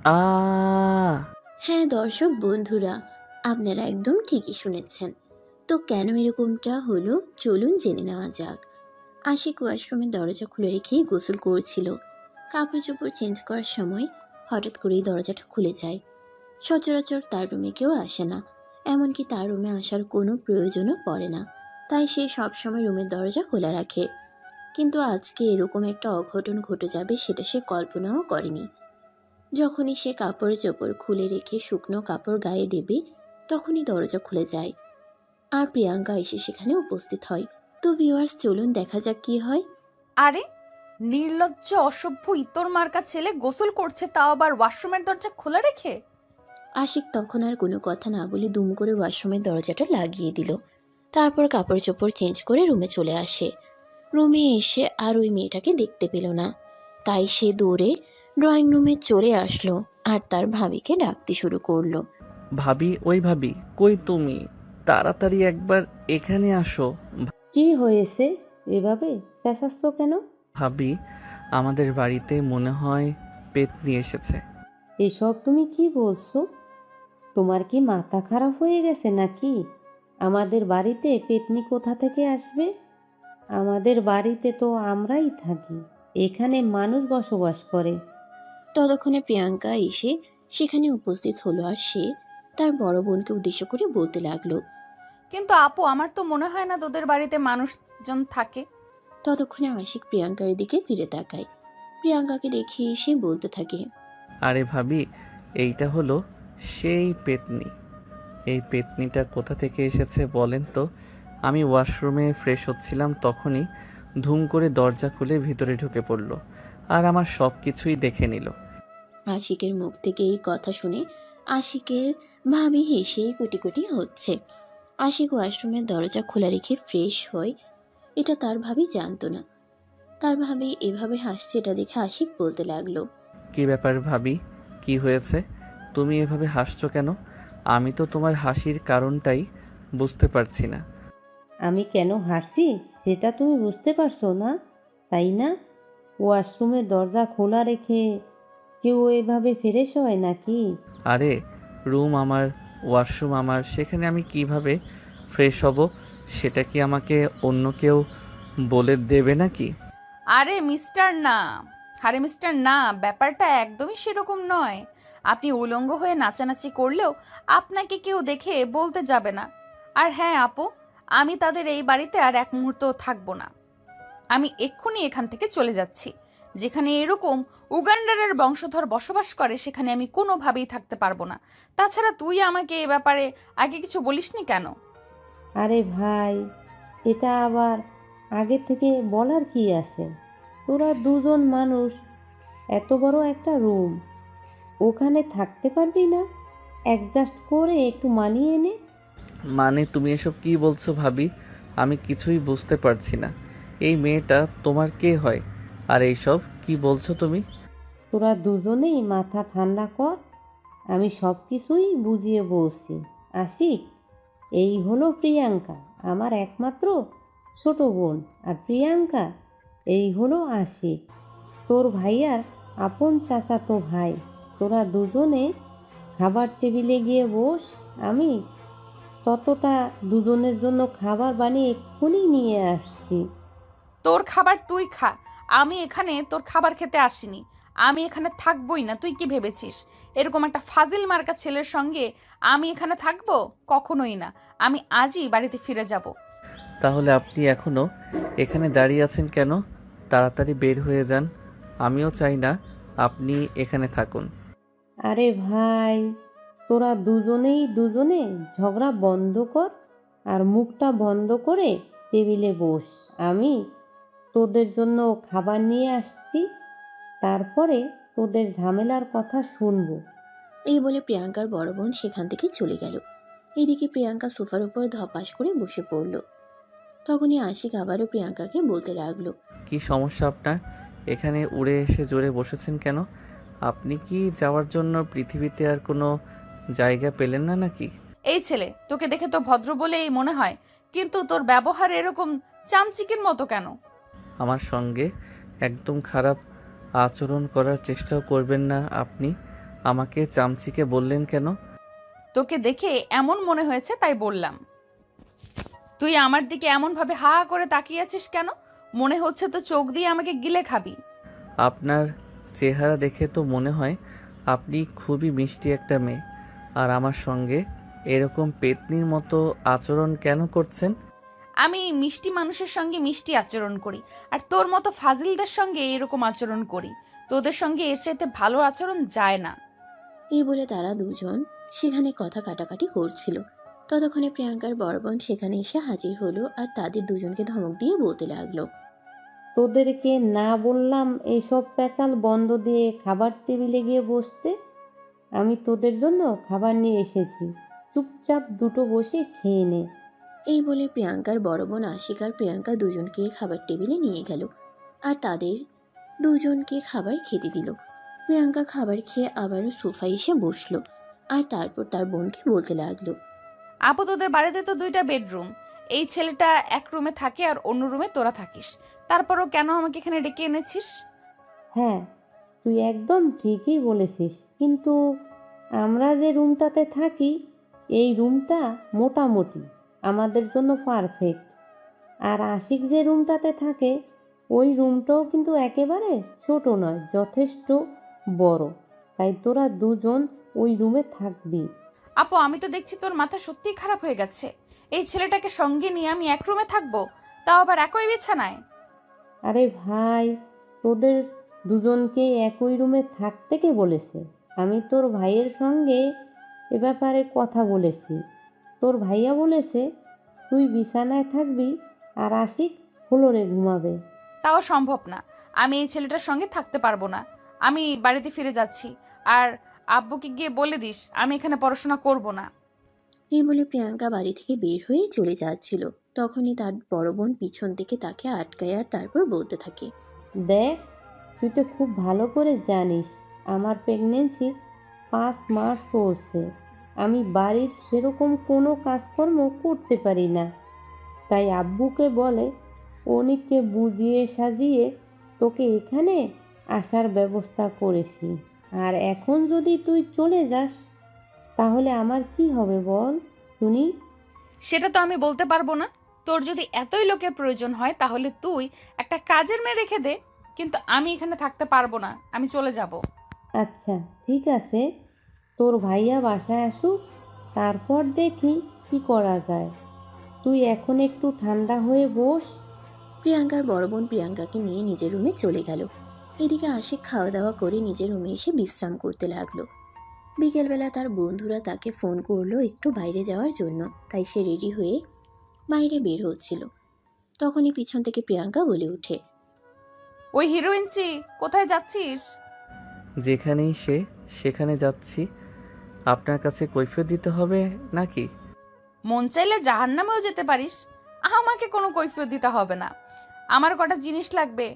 আ হ্যাঁ দর্শক বন্ধুরা, আপনারা একদম ঠিকই শুনেছেন। তো কেন এরকমটা হলো চলুন জেনে নেওয়া যাক। আশিক ওয়াশরুমের দরজা খুলে রেখেই গোসল করছিল। কাপড় চোপড় চেঞ্জ করার সময় হঠাৎ করেই দরজাটা খুলে যায়। সচরাচর তার রুমে কেউ আসে না, এমনকি তার রুমে আসার কোনো প্রয়োজনও পড়ে না, তাই সে সবসময় রুমের দরজা খোলা রাখে। কিন্তু আজকে এরকম একটা অঘটন ঘটে যাবে সেটা সে কল্পনাও করেনি। যখনই সে কাপড় চোপড় খুলে রেখে শুকনো কাপড় গায়ে দেবে, তখনই দরজা খুলে যায় আর প্রিয়াঙ্কা এসে সেখানে উপস্থিত হয়। তো ভিউয়ার্স চলুন দেখা যাক কি হয়। আরে, নির্লজ্জ অসভ্য ইতর মার্কা ছেলে গোসল করছে, তাও আবার ওয়াশরুমের দরজা খোলা রেখে। আশিক তখন আর কোনো কথা না বলে দুম করে ওয়াশরুমের দরজাটা লাগিয়ে দিল। তারপর কাপড় চোপড় চেঞ্জ করে রুমে চলে আসে। রুমে এসে আর ওই মেয়েটাকে দেখতে পেল না, তাই সে দৌড়ে ড্রয়িং রুমে চলে আসলো আর তার ভাবিকে ডাকতে শুরু করলো। ভাবি, ওই ভাবি, কই তুমি? তাড়াতাড়ি একবার এখানে আসো। কি হয়েছে? এভাবে চেঁচাচ্ছ কেন? ভাবি, আমাদের বাড়িতে মনে হয় পেতনি এসেছে। এসব তুমি কি বলছো? তোমার কি মাথা খারাপ হয়ে গেছে নাকি? আমাদের বাড়িতে পেতনি কোথা থেকে আসবে? আমাদের বাড়িতে তো আমরাই থাকি, এখানে মানুষ বসবাস করে। ততক্ষণে প্রিয়াঙ্কা এসে সেখানে উপস্থিত হলো আর সে তার বড় বোনকে উদ্দেশ্য করে বলতে লাগলো। কিন্তু আপু, আমার তো মনে হয় না তোদের বাড়িতে মানুষজন থাকে। ততক্ষণে আশিক প্রিয়াঙ্কার দিকে ফিরে তাকায়। প্রিয়াঙ্কাকে দেখে সে বলতে থাকে, আরে ভাবি, এইটা হলো সেই পেতনি। এই পেতনিটা কোথা থেকে এসেছে বলেন তো? আমি ওয়াশরুমে ফ্রেশ হচ্ছিলাম, তখনই ধুম করে দরজা খুলে ভিতরে ঢুকে পড়ল আর আমার সব কিছুই দেখে নিল। আশিকের মুখ থেকে এই কথা শুনে আশিকের ভাবি হেসেই কুটি কুটি হচ্ছে। আশিক ওয়াশরুমের দরজা খোলা রেখে ফ্রেশ হয়, এটা তার ভাবি জানতো না। তার ভাবি এভাবে হাসছে এটা দেখে আশিক বলতে লাগলো, কি ব্যাপার ভাবি, কি হয়েছে? তুমি এভাবে হাসছো কেন? আমি তো তোমার হাসির কারণটাই বুঝতে পারছি না। আমি কেন হাসি সেটা তুমি বুঝতে পারছো না, তাই না? ওয়াশরুমের দরজা খোলা রেখে কেউ এভাবে ফ্রেশ হয় নাকি? আরে, রুম আমার, ওয়াশরুম আমার, সেখানে আমি কিভাবে ফ্রেশ হব সেটা কি আমাকে অন্য কেউ বলে দেবে নাকি? আরে মিস্টার না, আরে মিস্টার না, ব্যাপারটা একদমই সেরকম নয়। আপনি উলঙ্গ হয়ে নাচানাচি করলেও আপনাকে কেউ দেখে বলতে যাবে না। আর হ্যাঁ আপু, আমি তাদের এই বাড়িতে আর এক মুহূর্তও থাকবো না। আমি এক্ষুনি এখান থেকে চলে যাচ্ছি। যেখানে এরকম উগান্ডারের বংশধর বসবাস করে সেখানে আমি কোনোভাবেই থাকতে পারবো না। তাছাড়া তুই আমাকে এ ব্যাপারে আগে কিছু বলিসনি কেন? আরে ভাই, এটা আবার আগে থেকে বলার কি আছে? তোরা দুজন মানুষ, এত বড় একটা রুম, ওখানে থাকতে পারবি না? অ্যাডজাস্ট করে একটু মানিয়ে নে। মানে তুমি এসব কি বলছো ভাবি? আমি কিছুই বুঝতে পারছি না। এই মেয়েটা তোমার কে হয়? আর এইসব কি বলছো তুমি? তোরা দুজনেই মাথা ঠান্ডা কর, আমি সব কিছুই বুঝিয়ে বলছি। আশিক, এই হলো প্রিয়াঙ্কা, আমার একমাত্র ছোট বোন। আর প্রিয়াঙ্কা, এই হলো আশিক, তোর ভাইয়ার আপন চাচাতো ভাই। তোরা দুজনে খাবার টেবিলে গিয়ে বস, আমি ততটা দুজনের জন্য খাবার বানিয়ে এক্ষুনি নিয়ে আসছি। তোর খাবার তুই খা, আমি এখানে তোর খাবার খেতে আসিনি। আমি এখানে থাকবোই না, তুই কি ভেবেছিস? এরকম একটা ফাজিল মার্কা ছেলের সঙ্গে আমি এখানে থাকবো? কখনোই না। আমি আজই বাড়িতে ফিরে যাব। তাহলে আপনি এখনো এখানে দাঁড়িয়ে আছেন কেন? তাড়াতাড়ি বের হয়ে যান। আমিও চাই না আপনি এখানে থাকুন। আরে ভাই, তোরা দুজনেই দুজনে ঝগড়া বন্ধ কর আর মুখটা বন্ধ করে টেবিলে বস। আমি তোদের জন্য খাবার নিয়ে আসছি, তারপরে তোদের ঝামেলার কথা শুনবো। এই বলে প্রিয়াঙ্কার বড় বোন সেখান থেকে চলে গেল। এদিকে প্রিয়াঙ্কা সোফার উপর ধপাস করে বসে পড়ল। তখনই আশিক আবারও প্রিয়াঙ্কাকে বলতে লাগলো, কি সমস্যা আপনার? এখানে উড়ে এসে জোরে বসেছেন কেন? আপনি কি যাওয়ার জন্য পৃথিবীতে আর কোনো জায়গা পেলেন না নাকি? এই ছেলে, তোকে দেখে তো ভদ্র বলেই মনে হয়, কিন্তু তোর ব্যবহার এরকম চামচিকের মতো কেন? আমার সঙ্গে একদম খারাপ আচরণ করার চেষ্টাও করবেন না আপনি। আমাকে চামচিকে বললেন কেন? তোকে দেখে এমন মনে হয়েছে তাই বললাম। তুই আমার দিকে এমনভাবে হা করে তাকিয়ে আছিস কেন? মনে হচ্ছে তো চোখ দিয়ে আমাকে গিলে খাবি। আপনার চেহারা দেখে তো মনে হয় আপনি খুবই মিষ্টি একটা মেয়ে। আর আমার সঙ্গে এরকম পেতনির মতো আচরণ কেন করছেন? আমি মিষ্টি মানুষের সঙ্গে মিষ্টি আচরণ করি, আর তোর মতো ফাজিলদের সঙ্গে এরকম আচরণ করি। তোদের সঙ্গে এর চাইতে ভালো আচরণ যায় না। এই বলে তারা দুজন সেখানে কথা কাটাকাটি করছিল। ততক্ষণে প্রিয়াঙ্কার বড় বোন সেখানে এসে হাজির হলো আর তাদের দুজনকে ধমক দিয়ে বলতে লাগলো। তোদেরকে না বললাম এইসব প্যাচাল বন্ধ দিয়ে খাবার টেবিলে গিয়ে বসতে? আমি তোদের জন্য খাবার নিয়ে এসেছি, চুপচাপ দুটো বসে খেয়ে নে। এই বলে প্রিয়াঙ্কার বড় বোন আশিক আর প্রিয়াঙ্কা দুজনকে খাবার টেবিলে নিয়ে গেল আর তাদের দুজনকে খাবার খেতে দিল। প্রিয়াঙ্কা খাবার খেয়ে আবারও সোফায় এসে বসলো আর তারপর তার বোনকে বলতে লাগলো। আপু, তোদের বাড়িতে তো 2টা বেডরুম। এই ছেলেটা এক রুমে থাকে আর অন্য রুমে তোরা থাকিস। তারপরও কেন আমাকে এখানে ডেকে এনেছিস? হ্যাঁ, তুই একদম ঠিকই বলেছিস, কিন্তু আমরা যে রুমটাতে থাকি এই রুমটা মোটামুটি আমাদের জন্য পারফেক্ট। আর আশিক যে রুমটাতে থাকে ওই রুমটাও কিন্তু একেবারে ছোট নয়, যথেষ্ট বড়। তাই তোরা দুজন ওই রুমে থাকবি। আপু, আমি তো দেখছি তোর মাথা সত্যিই খারাপ হয়ে গেছে। এই ছেলেটাকে সঙ্গে নিয়ে আমি এক রুমে থাকবো, তাও আবার একই বিছানায়। আরে ভাই, তোদের দুজনকে একই রুমে থাকতে কে বলেছে? আমি তোর ভাইয়ের সঙ্গে এ ব্যাপারে কথা বলেছি। তোর ভাইয়া বলেছে তুই বিছানায় থাকবি আর আশিক ফ্লোরে ঘুমাবে। তাও সম্ভব না। আমি এই ছেলেটার সঙ্গে থাকতে পারবো না। আমি বাড়িতে ফিরে যাচ্ছি। আর আব্বুকে গিয়ে বলে দিস আমি এখানে পড়াশোনা করব না। এই বলে প্রিয়াঙ্কা বাড়ি থেকে বের হয়ে চলে যাচ্ছিল। তখনই তার বড় বোন পিছন থেকে তাকে আটকায় আর তারপর বলতে থাকে। দেখ, তুই তো খুব ভালো করে জানিস আমার প্রেগনেন্সি 5 মাস চলছে। আমি বাড়ির সেরকম কোনো কাজকর্ম করতে পারি না। তাই আব্বুকে বলে অনেককে বুঝিয়ে সাজিয়ে তোকে এখানে আসার ব্যবস্থা করেছি। আর এখন যদি তুই চলে যাস তাহলে আমার কি হবে বল শুনি? সেটা তো আমি বলতে পারবো না। তোর যদি এতই লোকের প্রয়োজন হয় তাহলে তুই একটা কাজের মেয়ে রেখে দে, কিন্তু আমি এখানে থাকতে পারবো না। আমি চলে যাব। আচ্ছা ঠিক আছে, তোর ভাইয়া বাসায় আসুক, তারপর দেখি কি করা যায়। তুই এখন একটু ঠান্ডা হয়ে বস। প্রিয়াঙ্কার বড় বোন প্রিয়াঙ্কাকে নিয়ে নিজের রুমে চলে গেল। এদিকে আশিক খাওয়া দাওয়া করে নিজের রুমে এসে বিশ্রাম করতে লাগলো। বিকেলবেলা তার বন্ধুরা তাকে ফোন করলো একটু বাইরে যাওয়ার জন্য, তাই সে রেডি হয়ে বাইরে বের হচ্ছিল। তখনই পিছন থেকে প্রিয়াঙ্কা বলে ওঠে। ওই হিরোইনচি, কোথায় যাচ্ছিস? যেখানেই সেখানে যাচ্ছি। আপনার কাছে কৈফিয়ত দিতে হবে নাকি? মন চাইলে জাহান্নামেও যেতে পারিস। আমাকে কোনো কৈফিয়ত দিতে হবে না। আমার কটা জিনিস লাগবে,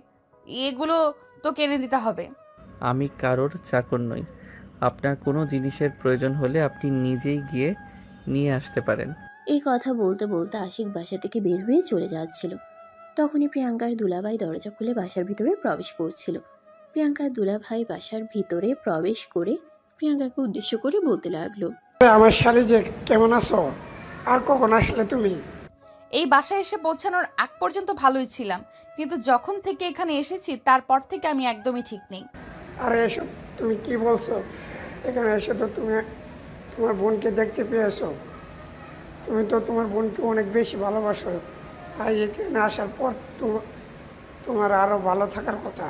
এগুলো তো কিনে দিতে হবে। আমি কারোর চাকর নই। আপনার কোনো জিনিসের প্রয়োজন হলে আপনি নিজেই গিয়ে নিয়ে আসতে পারেন। এই কথা বলতে বলতে আশিক বাসা থেকে বের হয়ে চলে যাচ্ছিল। তখনই প্রিয়াঙ্কার দুলাভাই দরজা খুলে বাসার ভিতরে প্রবেশ করছিল। প্রিয়াঙ্কার দুলাভাই বাসার ভিতরে প্রবেশ করে প্রিয়াঙ্কাকে উদ্দেশ্য করে বলতে লাগলো। আমার শালি যে, কেমন আছো? আর কখন আসলে তুমি? এই বাসায় এসে পৌঁছানোর আগ পর্যন্ত ভালোই ছিলাম, কিন্তু যখন থেকে এখানে এসেছি তারপর থেকে আমি একদমই ঠিক নেই। আরে এসো, তুমি কি বলছো? এখানে এসে তো তুমি তোমার বোনকে দেখতে পেয়েছো। তুমি তো তোমার বোনকে অনেক বেশি ভালোবাসো, তাই এখানে আসার পর তোমার আরও ভালো থাকার কথা।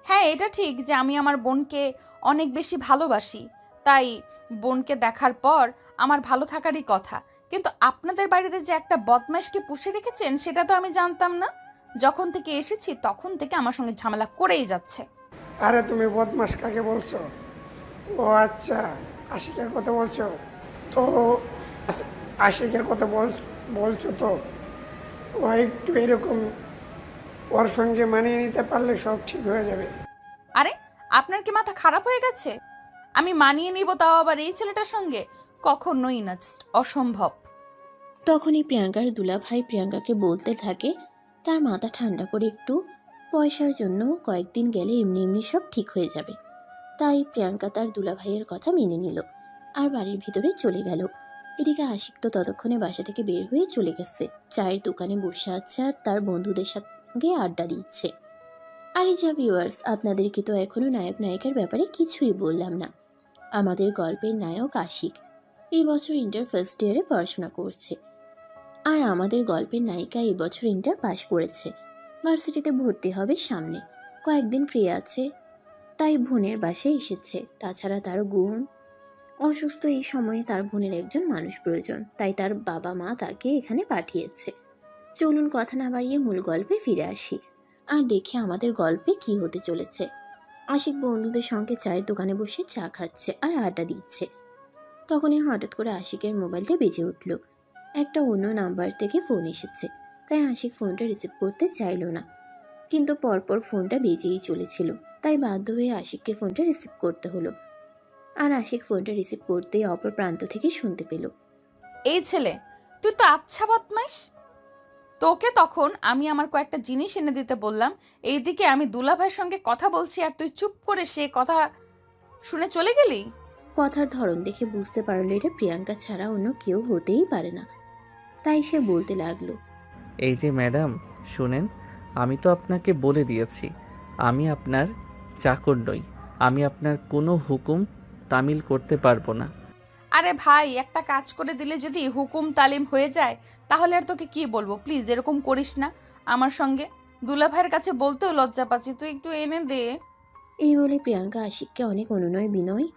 হ্যাঁ, এটা ঠিক যে আমি আমার বোনকে অনেক বেশি ভালোবাসি, তাই বোনকে দেখার পর আমার ভালো থাকারই কথা। কিন্তু আপনাদের বাড়িতে যে একটা বদমাইশকে পুষে রেখেছেন সেটা তো আমি জানতাম না। যখন থেকে এসেছি তখন থেকে আমার সঙ্গে ঝামেলা করেই যাচ্ছে। আরে তুমি বদমাস কাকে বলছো? ও আচ্ছা, আশিকের কথা বলছো তো। আশিকের কথা বলছো তো। ও একটু এরকম, ওর সঙ্গে মানিয়ে নিতে পারলে সব ঠিক হয়ে যাবে। আরে, আপনার কি মাথা খারাপ হয়ে গেছে? আমি মানিয়ে নিব, তাও আবার এই ছেলেটার সঙ্গে? কখনোই না, জাস্ট অসম্ভব। তখনই প্রিয়াঙ্কার দুলাভাই প্রিয়াঙ্কাকে বলতে থাকে তার মাথা ঠান্ডা করে, একটু পয়সার জন্য কয়েকদিন গেলে এমনি এমনি সব ঠিক হয়ে যাবে। তাই প্রিয়াঙ্কা তার দুলাভাইয়ের কথা মেনে নিল আর বাড়ির ভিতরে চলে গেল। এদিকে আশিক তো ততক্ষণে বাসা থেকে বের হয়ে চলে গেছে, চায়ের দোকানে বসে আছে আর তার বন্ধুদের সঙ্গে আড্ডা দিচ্ছে। আরে যা ভিউয়ার্স, আপনাদেরকে তো এখনো নায়ক নায়িকার ব্যাপারে কিছুই বললাম না। আমাদের গল্পের নায়ক আশিক এই বছর ইন্টার ফার্স্ট ইয়ারে পড়াশোনা করছে, আর আমাদের গল্পের নায়িকা এই বছর ইন্টার পাশ করেছে, ভার্সিটিতে ভর্তি হবে সামনে, কয়েকদিন ফ্রি আছে তাই বোনের বাসায় এসেছে। তাছাড়া তার গুণ অসুস্থ, এই সময়ে তার বোনের একজন মানুষ প্রয়োজন, তাই তার বাবা মা তাকে এখানে পাঠিয়েছে। চলুন কথা না বাড়িয়ে মূল গল্পে ফিরে আসি আর দেখি আমাদের গল্পে কি হতে চলেছে। আশিক বন্ধুদের সঙ্গে চায়ের দোকানে বসে চা খাচ্ছে আর আড্ডা দিচ্ছে। তখনই হঠাৎ করে আশিকের মোবাইলটা বেজে উঠল। একটা অন্য নাম্বার থেকে ফোন এসেছে, তাই আশিক ফোনটা রিসিভ করতে চাইল না, কিন্তু পরপর ফোনটা বেজেই চলেছিল, তাই বাধ্য হয়ে আশিককে ফোনটা রিসিভ করতে হলো। আর আশিক ফোনটা রিসিভ করতেই অপর প্রান্ত থেকে শুনতে পেল, এই ছেলে, তুই তো আচ্ছা বদমাইশ। তোকে তখন আমি আমার কয়েকটা জিনিস এনে দিতে বললাম, এইদিকে আমি দুলাভাইয়ের সঙ্গে কথা বলছি আর তুই চুপ করে সে কথা শুনে চলে গেলি। কথার ধরন দেখে বুঝতে পারলো এটা প্রিয়াঙ্কা ছাড়া অন্য কেউ হতেই পারে না, তাই সে বলতে লাগলো, এই যে ম্যাডাম শুনেন, আমি তো আপনাকে বলে দিয়েছি আমি আপনার চাকর নই, আমি আপনার কোনো হুকুম তামিল করতে পারবো না। আরে ভাই, একটা কাজ করে দিলে যদি হুকুম তালিম হয়ে যায় তাহলে আর তোকে কি বলবো, প্লিজ এরকম করিস না আমার সঙ্গে। দুলাভাইয়ের কাছে বলতেও লজ্জা পাচ্ছি, তুই একটু এনে দে। এই বলে প্রিয়াঙ্কা আশিককে অনেক অনুনয় বিনয়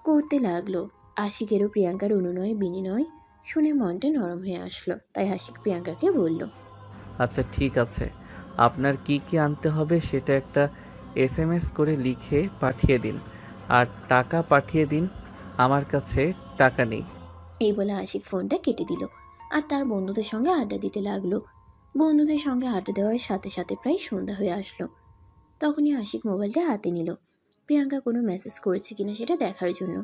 করতে লাগলো। আশিকেরও প্রিয়াঙ্কার অনুনয় বিনিময় শুনে মনটা নরম হয়ে আসলো, তাই আশিক প্রিয়াঙ্কাকে বলল, আচ্ছা ঠিক আছে, আপনার কি কি আনতে হবে সেটা একটা এসএমএস করে লিখে পাঠিয়ে দিন, আর টাকা পাঠিয়ে দিন, আমার কাছে টাকা নেই। এই বলে আশিক ফোনটা কেটে দিল আর তার বন্ধুদের সঙ্গে আড্ডা দিতে লাগলো। বন্ধুদের সঙ্গে আড্ডা দেওয়ার সাথে সাথে প্রায় সন্ধ্যা হয়ে আসলো। তখনই আশিক মোবাইলটা হাতে নিল প্রিয়াঙ্কা কোনো মেসেজ করেছে কিনা সেটা দেখার জন্য,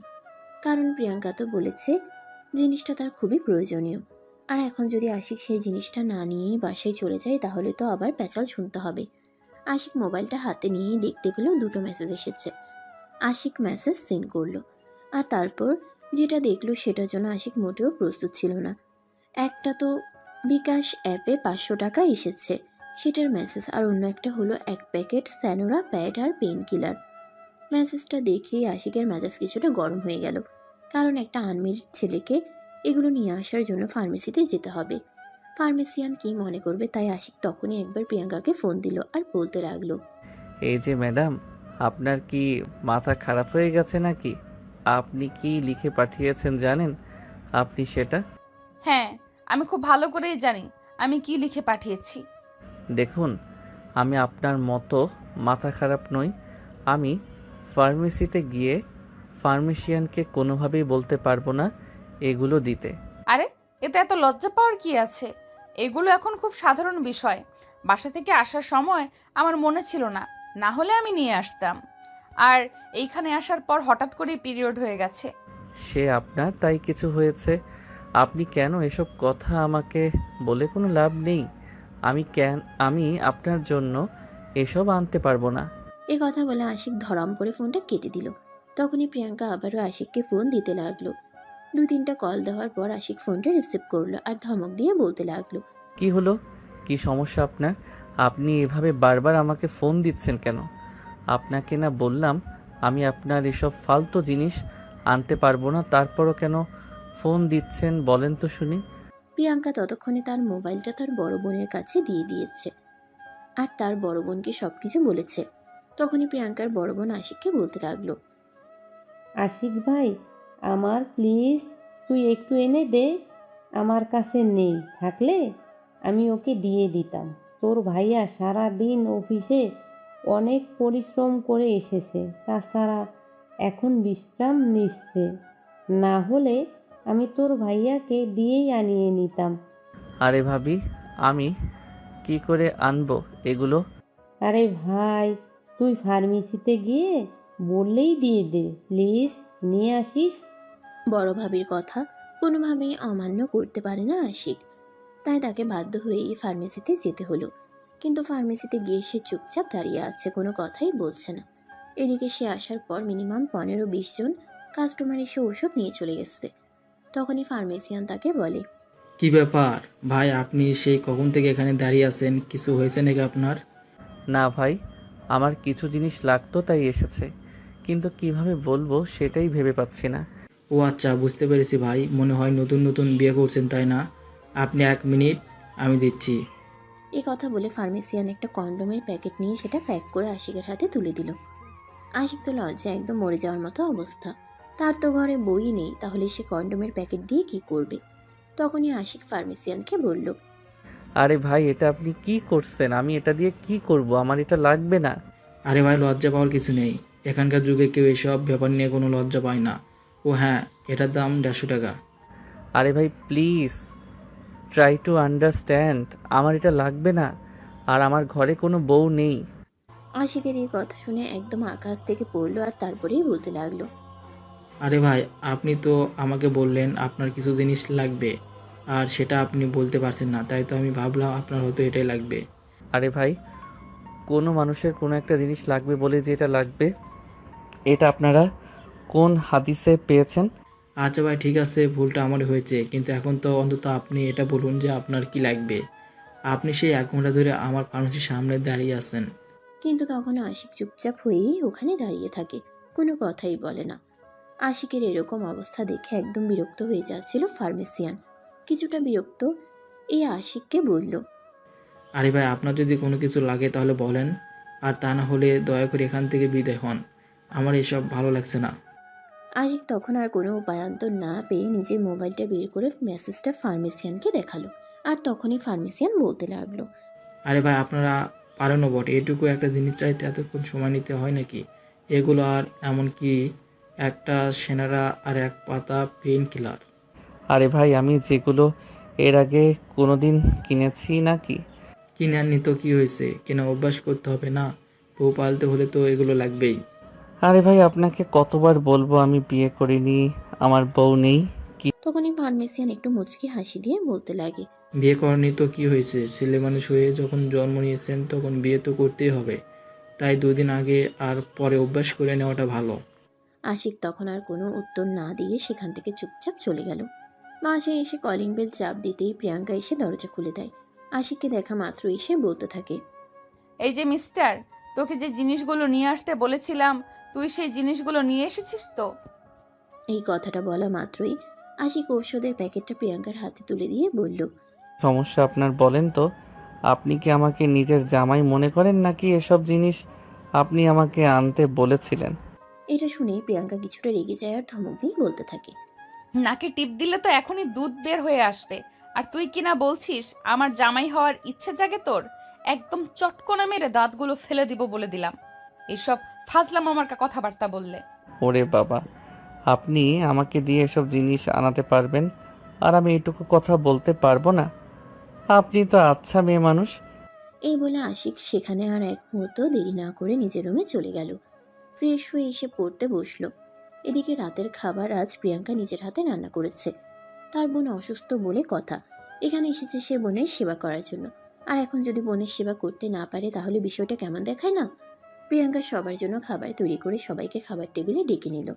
কারণ প্রিয়াঙ্কা তো বলেছে জিনিসটা তার খুবই প্রয়োজনীয়। আর এখন যদি আশিক সেই জিনিসটা না নিয়েই বাসায় চলে যায় তাহলে তো আবার প্যাচাল শুনতে হবে। আশিক মোবাইলটা হাতে নিয়েই দেখতে পেল দুটো মেসেজ এসেছে। আশিক মেসেজ সেন্ড করলো, আর তারপর যেটা দেখলো সেটার জন্য আশিক মোটেও প্রস্তুত ছিল না। একটা তো বিকাশ অ্যাপে 500 টাকা এসেছে, সেটার মেসেজ, আর অন্য একটা হলো 1 প্যাকেট স্যানোরা প্যাড আর পেইন কিলার। মেসেজটা দেখেই আশিকের মেজাজ কিছুটা গরম হয়ে গেল, কারণ একটা আনমেরিড ছেলেকে এগুলো নিয়ে আসার জন্য ফার্মেসিতে যেতে হবে। ফার্মেসিয়ান কি মনে করবে, তাই আশিক তখনই একবার প্রিয়াঙ্কাকে ফোন দিল আর বলতে লাগলো, এই যে ম্যাডাম, আপনার কি মাথা খারাপ হয়ে গেছে নাকি? আপনি কি লিখে পাঠিয়েছেন জানেন আপনি সেটা? হ্যাঁ, আমি খুব ভালো করেই জানি আমি কি লিখে পাঠিয়েছি। দেখুন, আমি আপনার মতো মাথা খারাপ নই। আমি ফার্মেসিতে গিয়ে ফার্মেসিয়ানকে কোনোভাবেই বলতে পারবো না এগুলো দিতে। আরে, এতে এত লজ্জা পাওয়ার কি আছে? এগুলো এখন খুব সাধারণ বিষয়। বাসা থেকে আসার সময় আমার মনে ছিল না, না হলে আমি নিয়ে আসতাম। আর এইখানে আসার পর হঠাৎ করেই পিরিয়ড হয়ে গেছে। সে আপনার তাই কিছু হয়েছে, আপনি কেন এসব কথা আমাকে বলে কোনো লাভ নেই। আমি আপনার জন্য এসব আনতে পারবো না। এই কথা বলে আশিক ধরাম করে ফোনটা কেটে দিল। তখনই প্রিয়াঙ্কা আবারও আশিককে ফোন দিতে লাগলো। 2-3টা কল দেওয়ার পর আশিক ফোনটা রিসিভ করলো আর ধমক দিয়ে বলতে লাগলো, কি হলো? কি সমস্যা আপনার? আপনি এভাবে বারবার আমাকে ফোন দিচ্ছেন কেন? আপনাকে না বললাম আমি আপনার এসব ফালতু জিনিস আনতে পারবো না, তারপরও কেন ফোন দিচ্ছেন বলেন তো শুনি? প্রিয়াঙ্কা ততক্ষণে তার মোবাইলটা তার বড় বোনের কাছে দিয়ে দিয়েছে আর তার বড় বোনকে সবকিছু বলেছে। তখনই প্রিয়াঙ্কার বড় বোন আশিককে বলতে লাগলো, আশিক ভাই, আমার প্লিজ তুই একটু এনে দে, আমার কাছে নেই, থাকলে আমি ওকে দিয়ে দিতাম। তোর ভাইয়া সারা দিন অফিসে অনেক পরিশ্রম করে এসেছে, তাছাড়া এখন বিশ্রাম নিচ্ছে, না হলে আমি তোর ভাইয়াকে দিয়েই আনিয়ে নিতাম। আরে ভাবি, আমি কি করে আনবো এগুলো? আরে ভাই, তুই ফার্মেসিতে গিয়ে বললেই দিয়ে দে, প্লিজ নিয়ে আসিস। বড় ভাবির কথা কোনোভাবেই অমান্য করতে পারে না আশিক, তাই তাকে বাধ্য হয়েই ফার্মেসিতে যেতে হলো। কিন্তু ফার্মেসিতে গিয়ে সে চুপচাপ দাঁড়িয়ে আছে, কোনো কথাই বলছে না। এদিকে সে আসার পর মিনিমাম 15-20 জন কাস্টমার এসে ওষুধ নিয়ে চলে গেছে। তখনই ফার্মেসিয়ান তাকে বলে, কি ব্যাপার ভাই, আপনি সেই কখন থেকে এখানে দাঁড়িয়ে আছেন? কিছু হয়েছে নাকি আপনার? না ভাই, আমার কিছু জিনিস লাগতো তাই এসেছে, কিন্তু কিভাবে বলবো সেটাই ভেবে পাচ্ছি না। ও আচ্ছা, বুঝতে পেরেছি ভাই, মনে হয় নতুন নতুন বিয়ে করছেন তাই না? আপনি 1 মিনিট, আমি দিচ্ছি। এই কথা বলে ফার্মেসিয়ান একটা কন্ডোমের প্যাকেট নিয়ে সেটা প্যাক করে আশিকের হাতে তুলে দিল। আশিক তো লজ্জায় একদম মরে যাওয়ার মতো অবস্থা। তার তো ঘরে বই নেই, তাহলে সে কন্ডোমের প্যাকেট দিয়ে কি করবে? তখনই আশিক ফার্মেসিয়ানকে বলল, আরে ভাই, এটা আপনি কি করছেন? আমি এটা দিয়ে কি করব? আমার এটা লাগবে না। আরে ভাই, লজ্জা পাওয়ার কিছু নেই। এখানকার যুগে কেউ এসব ব্যাপার নিয়ে কোনো লজ্জা পায় না। ও হ্যাঁ, এটার দাম 150 টাকা। আরে ভাই প্লিজ ট্রাই টু আন্ডারস্ট্যান্ড, আমার এটা লাগবে না, আর আমার ঘরে কোনো বউ নেই। আশিকের এই কথা শুনে একদম আকাশ থেকে পড়লো আর তারপরেই বলতে লাগলো, আরে ভাই, আপনি তো আমাকে বললেন আপনার কিছু জিনিস লাগবে, আর সেটা আপনি বলতে পারছেন না, তাই তো আমি ভাবলাম আপনার হয়তো এটাই লাগবে। আরে ভাই, কোনো মানুষের কোনো একটা জিনিস লাগবে বলে যে এটা লাগবে, এটা আপনারা কোন হাদিসে পেয়েছেন? আচ্ছা ভাই, ঠিক আছে, ভুলটা আমারই হয়েছে, কিন্তু এখন তো অন্তত আপনি এটা বলুন যে আপনার কি লাগবে। আপনি সেই 1 ঘন্টা ধরে আমার ফার্মেসির সামনে দাঁড়িয়ে আছেন। কিন্তু তখন আশিক চুপচাপ হয়েই ওখানে দাঁড়িয়ে থাকে, কোনো কথাই বলে না। আশিকের এরকম অবস্থা দেখে একদম বিরক্ত হয়ে যাচ্ছিল ফার্মেসিয়ান। কিছুটা বিরক্ত এই আশিককে বলল, আরে ভাই, আপনার যদি কোনো কিছু লাগে তাহলে বলেন, আর তা না হলে দয়া করে এখান থেকে বিদায় হন। আমার এসব ভালো লাগছে না। আশিক তখন আর কোনো উপায়ান্তর না পেয়ে নিজের মোবাইলটা বের করে মেসেজটা ফার্মেসিয়ানকে দেখালো। আর তখনই ফার্মেসিয়ান বলতে লাগলো, আরে ভাই, আপনারা পারেনও বটে, এটুকু একটা জিনিস চাইতে এতক্ষণ সময় নিতে হয় নাকি? এগুলো আর এমনকি একটা সেনারা আর 1 পাতা পেইন কিলার। আরে ভাই, আমি যেগুলো এর আগে কোনোদিন কিনেছি নাকি? কিনে আননি তো কি হয়েছে? কেনা অভ্যাস করতে হবে না? বউ পালতে হলে তো এগুলো লাগবেই। আরে ভাই, আপনাকে কতবার বলবো আমি বিয়ে করিনি, আমার বউ নেই। কি? তখনই ফার্মেসিয়ান একটু মুচকি হাসি দিয়ে বলতে লাগে, বিয়ে করেনি তো কি হয়েছে? ছেলে মানুষ হয়ে যখন জন্ম নিয়েছেন তখন বিয়ে তো করতেই হবে। তাই 2 দিন আগে আর পরে অভ্যাস করে নেওয়াটা ভালো। আশিক তখন আর কোনো উত্তর না দিয়ে সেখান থেকে চুপচাপ চলে গেল। মাঝে এসে কলিং বেল চাপ দিতেই প্রিয়াঙ্কা এসে দরজা খুলে দেয়। আশিককে দেখা মাত্র এসে বলতে থাকে, এই যে মিস্টার, তোকে যে জিনিসগুলো নিয়ে আসতে বলেছিলাম, তুই সেই জিনিসগুলো নিয়ে এসেছিস তো? এই কথাটা বলা মাত্রই আশিক ঔষধের প্যাকেটটা প্রিয়াঙ্কার হাতে তুলে দিয়ে বলল, সমস্যা আপনার বলেন তো? আপনি কি আমাকে নিজের জামাই মনে করেন নাকি এসব জিনিস আপনি আমাকে আনতে বলেছিলেন? এটা শুনেই প্রিয়াঙ্কা কিছুটা রেগে যায় আর ধমক দিয়ে বলতে থাকে, নাকে টিপ দিলে তো এখনই দুধ বের হয়ে আসবে, আর তুই কিনা বলছিস আমার জামাই হওয়ার ইচ্ছে জাগে তোর? একদম চটকনা মেরে দাঁতগুলো ফেলে দিব বলে দিলাম এইসব ফাজলাম আমার কথাবার্তা বললে। ওরে বাবা, আপনি আমাকে দিয়ে এসব জিনিস আনাতে পারবেন আর আমি এইটুকু কথা বলতে পারবো না? আপনি তো আচ্ছা মেয়ে মানুষ। এই বলে আশিক সেখানে আর এক মুহূর্ত দেরি না করে নিজের রুমে চলে গেল। ফ্রেশ হয়ে এসে পড়তে বসলো। এদিকে রাতের খাবার আজ প্রিয়াঙ্কা নিজের হাতে রান্না করেছে। তার বোন অসুস্থ বলে কথা, এখানে এসেছে সে বোনের সেবা করার জন্য। আর এখন যদি বোনের সেবা করতে না পারে তাহলে বিষয়টা কেমন দেখায় না? প্রিয়াঙ্কা সবার জন্য খাবার তৈরি করে সবাইকে খাবার টেবিলে ডেকে নিল।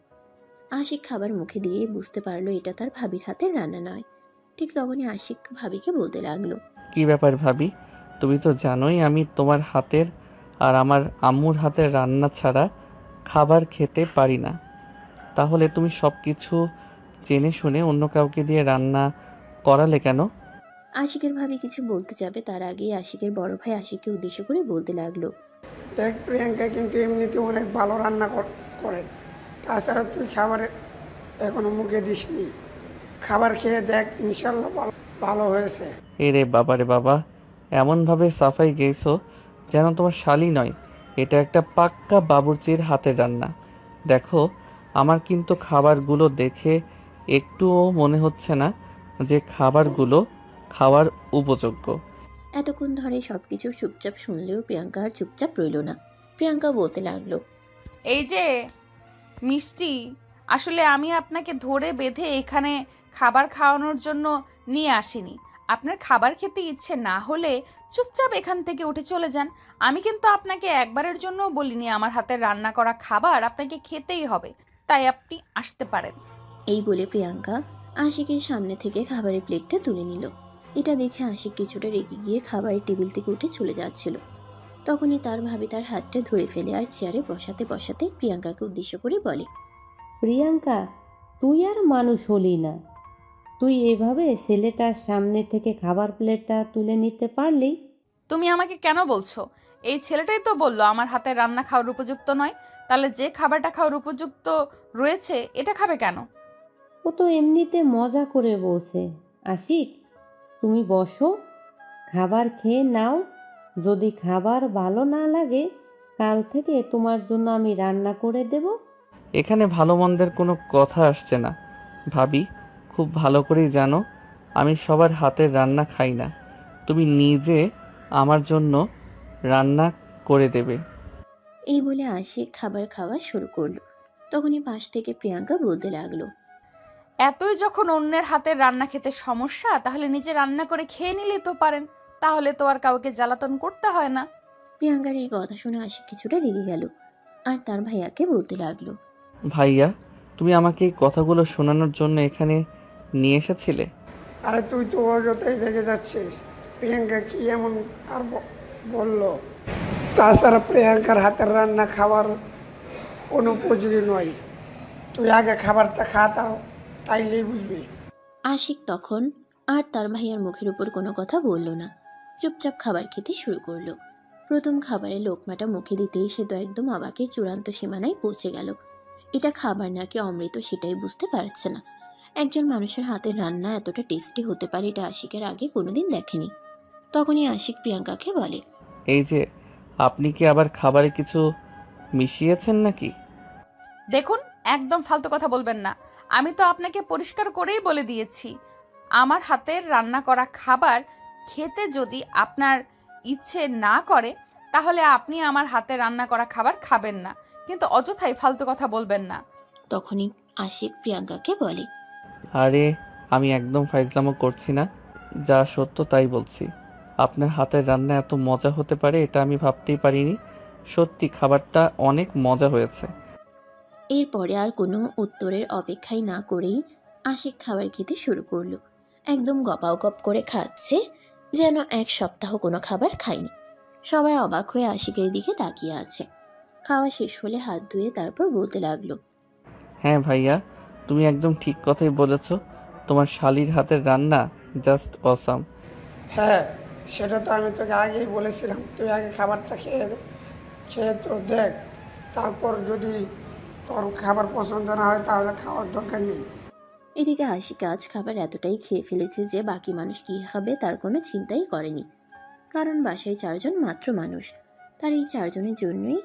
আশিক খাবার মুখে দিয়ে বুঝতে পারলো এটা তার ভাবির হাতের রান্না নয়। ঠিক তখনই আশিক ভাবিকে বলতে লাগলো, কি ব্যাপার ভাবি, তুমি তো জানোই আমি তোমার হাতের আর আমার আম্মুর হাতের রান্না ছাড়া খাবার খেতে পারি না। তাহলে তুমি সব কিছু জেনে শুনে অন্য কাউকে দিয়ে রান্না করালে কেন? আশিকের ভাবি কিছু বলতে যাবে তার আগেই আশিকের বড় ভাই আশিককে উদ্দেশ্য করে বলতে লাগলো, দেখ, প্রিয়াঙ্কা কিন্তু এমনিতে অনেক ভালো রান্না করে। তাছাড়া তুই খাবার এখনো মুখে দিসনি, খাবার খেয়ে দেখ, ইনশাল্লাহ ভালো ভালো হয়েছে। এরে বাবা রে বাবা, এমনভাবে সাফাই গেছো যেন তোমার শালি নয়, এটা একটা পাক্কা বাবুর্চির হাতের রান্না। দেখো, আমার কিন্তু খাবারগুলো দেখে একটুও মনে হচ্ছে না যে খাবারগুলো খাওয়ার উপযোগ্য। এতক্ষণ ধরে সবকিছু চুপচাপ শুনলেও প্রিয়াঙ্কা আর চুপচাপ রইল না। প্রিয়াঙ্কা বলতে লাগলো, এই যে মিষ্টি, আসলে আমি আপনাকে ধরে বেঁধে এখানে খাবার খাওয়ানোর জন্য নিয়ে আসিনি। আপনার খাবার খেতে ইচ্ছে না হলে চুপচাপ এখান থেকে উঠে চলে যান। আমি কিন্তু আপনাকে একবারের জন্য বলিনি আমার হাতের রান্না করা খাবার আপনাকে খেতেই হবে, তাই আপনি আসতে পারেন। এই বলে প্রিয়াঙ্কা আশিকের সামনে থেকে খাবারের প্লেটটা তুলে নিল। এটা দেখে আশিক কিছুটা রেগে গিয়ে খাবারের টেবিল থেকে উঠে চলে যাচ্ছিল। তখনই তার ভাবি তার হাতটা ধরে ফেলে আর চেয়ারে বসাতে বসাতে প্রিয়াঙ্কাকে উদ্দেশ্য করে বলে, প্রিয়াঙ্কা, তুই আর মানুষ হলি না। তুই এভাবে ছেলেটার সামনে থেকে খাবার প্লেটটা তুলে নিতে পারলি? তুমি আমাকে কেন বলছো? এই ছেলেটাই তো বললো আমার হাতের রান্না খাওয়ার উপযুক্ত নয়। তাহলে যে খাবারটা খাওয়ার উপযুক্ত রয়েছে এটা খাবে কেন? ও তো এমনিতে মজা করে বলছে। আশিক, তুমি বসো, খাবার খেয়ে নাও। যদি খাবার ভালো না লাগে, কাল থেকে তোমার জন্য আমি রান্না করে দেব। এখানে ভালো মন্দের কোনো কথা আসছে না। ভাবি, খুব ভালো করেই জানো আমি সবার হাতের রান্না খাই না। তুমি নিজে আমার জন্য রান্না করে দেবে। এই বলে আশিক খাবার খাওয়া শুরু করলো। তখনই পাশ থেকে প্রিয়াঙ্কা বলতে লাগলো, এতই যখন অন্যের হাতের রান্না খেতে সমস্যা, তাহলে নিজে রান্না করে খেয়ে নিলে তো পারেন। তাহলে তো আর কাউকে জ্বালাতন করতে হয় না। প্রিয়াঙ্কার এই কথা শুনে আশিক কিছুটা রেগে গেল আর তার ভাইয়াকে বলতে লাগলো, ভাইয়া, তুমি আমাকে এই কথাগুলো শোনানোর জন্য এখানে নিয়ে এসেছিলে? আরে তুই তো অযথাই রেগে যাচ্ছিস। প্রিয়াঙ্কা কি এমন আর বললো? তাছাড়া প্রিয়াঙ্কার হাতের রান্না খাওয়ার অনুপযোগী নয়। তুই আগে খাবারটা খা, তাইলেই বুঝবি। আশিক তখন আর তার ভাইয়ার মুখের উপর কোনো কথা বলল না, চুপচাপ খাবার খেতে শুরু করলো। প্রথম খাবারের লোকমাটা মুখে দিতেই সে তো একদম অবাকের চূড়ান্ত সীমানায় পৌঁছে গেল। এটা খাবার নাকি অমৃত সেটাই বুঝতে পারছে না। একজন মানুষের হাতের রান্না এতটা টেস্টি হতে পারে এটা আশিকের আগে কোনোদিন দেখেনি। তখনই আশিক প্রিয়াঙ্কাকে বলে, এই যে, আপনি কি আবার খাবারে কিছু মিশিয়েছেন নাকি? দেখুন, একদম ফালতু কথা বলবেন না। আমি তো আপনাকে পরিষ্কার করেই বলে দিয়েছি, আমার হাতের রান্না করা খাবার খেতে যদি আপনার ইচ্ছে না করে তাহলে আপনি আমার হাতে রান্না করা খাবার খাবেন না। কিন্তু অযথাই ফালতু কথা বলবেন না। তখনই আশিক প্রিয়াঙ্কাকে বলে, আরে, আমি একদম ফাইজলামো করছি না, যা সত্য তাই বলছি। আপনার হাতের রান্না এত মজা হতে পারে এটা আমি ভাবতেই পারিনি। সত্যি খাবারটা অনেক মজা হয়েছে। এরপরে আর কোনো উত্তরের অপেক্ষাই না করেই আশিক খাবার খেতে শুরু করলো। একদম গপাও গপ করে খাচ্ছে, যেন এক সপ্তাহ কোনো খাবার খায়নি। সবাই অবাক হয়ে আশিকের দিকে তাকিয়ে আছে। খাওয়া শেষ হলে হাত ধুয়ে তারপর বলতে লাগলো, হ্যাঁ ভাইয়া, তুমি একদম ঠিক কথাই বলেছ। তোমার শালির হাতের রান্না জাস্ট অসাম। হ্যাঁ, সেটা তো আমি তোকে আগেই বলেছিলাম। তুই আগে খাবারটা খেয়ে তো দেখ, তারপর যদি তোর খাবার পছন্দ না হয় তাহলে খাওয়ার দরকার নেই। এদিকে আশিক আজ খাবার এতটাই খেয়ে ফেলেছে যে বাকি মানুষ কী খাবে তার কোনো চিন্তাই করেনি। কারণ বাসায় 4 জন মাত্র মানুষ, তার এই 4 জনের জন্যই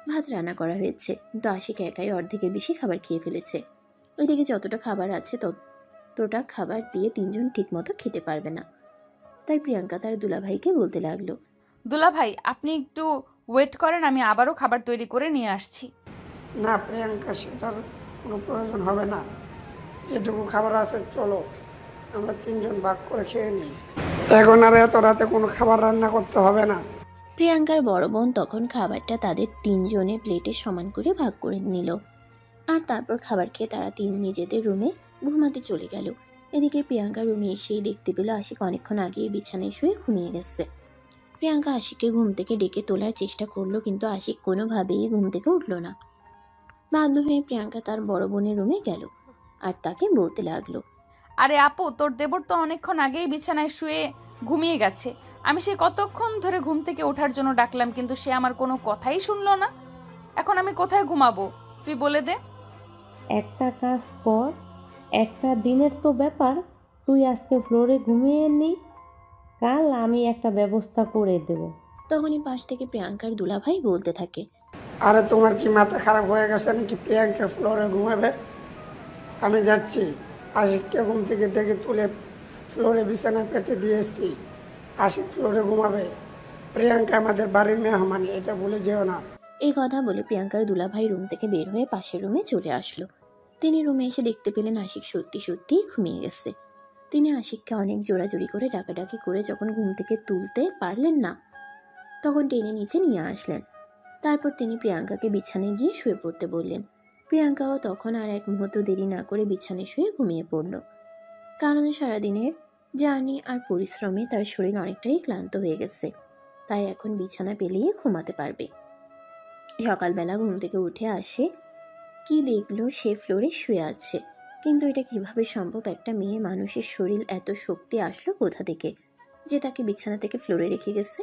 ভাত রান্না করা হয়েছে। কিন্তু আশিক একাই অর্ধেকের বেশি খাবার খেয়ে ফেলেছে। ওইদিকে যতটা খাবার আছে ততটা খাবার দিয়ে 3 জন ঠিকমতো খেতে পারবে না। তাই প্রিয়াঙ্কা তার দুলাভাইকে বলতে লাগলো, দুলা ভাই, আপনি একটু ওয়েট করেন, আমি আবারও খাবার তৈরি করে নিয়ে আসছি। না প্রিয়াঙ্কা, সেটার কোনো প্রয়োজন হবে না। যেটুকু খাবার আছে চলো আমরা 3 জন ভাগ করে খেয়ে নিই। এখন আর এত রাতে কোনো খাবার রান্না করতে হবে না। প্রিয়াঙ্কার বড় বোন তখন খাবারটা তাদের 3 জনের প্লেটে সমান করে ভাগ করে নিল। আর তারপর খাবার খেয়ে তারা 3 নিজেদের রুমে ঘুমাতে চলে গেল। এদিকে প্রিয়াঙ্কা রুমে এসেই দেখতে পেল আশিক অনেকক্ষণ আগেই বিছানায় শুয়ে ঘুমিয়ে গেছে। প্রিয়াঙ্কা আশিককে ঘুম থেকে ডেকে তোলার চেষ্টা করলো, কিন্তু আশিক কোনোভাবেই ঘুম থেকে উঠল না। বাধ্য হয়ে প্রিয়াঙ্কা তার বড় বোনের রুমে গেল আর তাকে বলতে লাগলো, আরে আপু, তোর দেবর তো অনেকক্ষণ আগেই বিছানায় শুয়ে ঘুমিয়ে গেছে। আমি সে কতক্ষণ ধরে ঘুম থেকে ওঠার জন্য ডাকলাম, কিন্তু সে আমার কোনো কথাই শুনলো না। এখন আমি কোথায় ঘুমাবো তুই বলে দে। একটা কাজ কর, একটা দিনের তো ব্যাপার, তুই আজকে ফ্লোরে ঘুমিয়ে নি, কাল আমি একটা ব্যবস্থা করে দেব। তখনই পাশ থেকে প্রিয়াঙ্কার দুলাভাই বলতে থাকে, আরে তোমার কি মাথা খারাপ হয়ে গেছে নাকি? প্রিয়াঙ্কা ফ্লোরে ঘুমাবে? আমি যাচ্ছি, আশিককে ঘুম থেকে ডেকে তুলে ফ্লোরে বিছানায় পেতে দিয়েছি। আশিক ফ্লোরে ঘুমাবে। প্রিয়াঙ্কা আমাদের বাড়ির মেহমান, এটা ভুলে যেও না। এই কথা বলে প্রিয়াঙ্কার দুলাভাই রুম থেকে বের হয়ে পাশের রুমে চলে আসলো। তিনি রুমে এসে দেখতে পেলেন আশিক সত্যি সত্যিই ঘুমিয়ে গেছে। তিনি আশিককে অনেক জোরাজুরি করে ডাকাডাকি করে যখন ঘুম থেকে তুলতে পারলেন না, তখন টেনে নিচে নিয়ে আসলেন। তারপর তিনি প্রিয়াঙ্কাকে বিছানায় গিয়ে শুয়ে পড়তে বললেন। প্রিয়াঙ্কাও তখন আর এক মুহূর্ত দেরি না করে বিছানায় শুয়ে ঘুমিয়ে পড়ল। কারণ সারাদিনের জার্নি আর পরিশ্রমে তার শরীর অনেকটাই ক্লান্ত হয়ে গেছে, তাই এখন বিছানা পেলেই ঘুমাতে পারবে। সকালবেলা ঘুম থেকে উঠে আসে, কি দেখলো সে ফ্লোরে শুয়ে আছে। কিন্তু এটা কিভাবে সম্ভব? একটা মেয়ে মানুষের শরীর এত শক্তি আসলো কোথা থেকে যে তাকে বিছানা থেকে ফ্লোরে রেখে গেছে?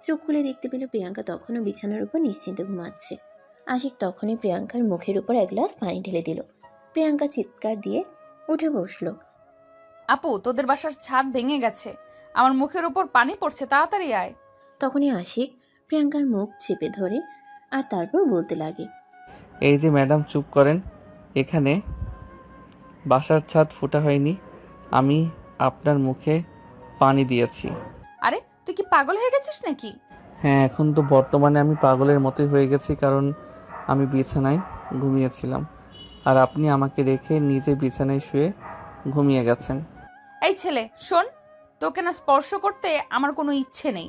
চোখ খুলে দেখতে পেল প্রিয়াঙ্কা তখনও বিছানার উপর নিশ্চিন্তে ঘুমাচ্ছে। আশিক তখনই প্রিয়াঙ্কার মুখের উপর এক গ্লাস পানি ঢেলে দিল। প্রিয়াঙ্কা চিৎকার দিয়ে উঠে বসলো। আপু, তোদের বাসার ছাদ ভেঙে গেছে, আমার মুখের উপর পানি পড়ছে, তাড়াতাড়ি আয়। তখনই আশিক প্রিয়াঙ্কার মুখ চেপে ধরে আর তারপর বলতে লাগে, এই যে ম্যাডাম চুপ করেন, এখানে বাসার ছাদ ফোটা হয়নি, আমি আপনার মুখে পানি দিয়েছি। আরে তুই কি পাগল হয়ে গেছিস নাকি? হ্যাঁ, এখন তো বর্তমানে আমি পাগলের মতোই হয়ে গেছি, কারণ আমি বিছানায় ঘুমিয়েছিলাম আর আপনি আমাকে রেখে নিজে বিছানায় শুয়ে ঘুমিয়ে গেছেন। এই ছেলে শোন, তোকে না স্পর্শ করতে আমার কোনো ইচ্ছে নেই।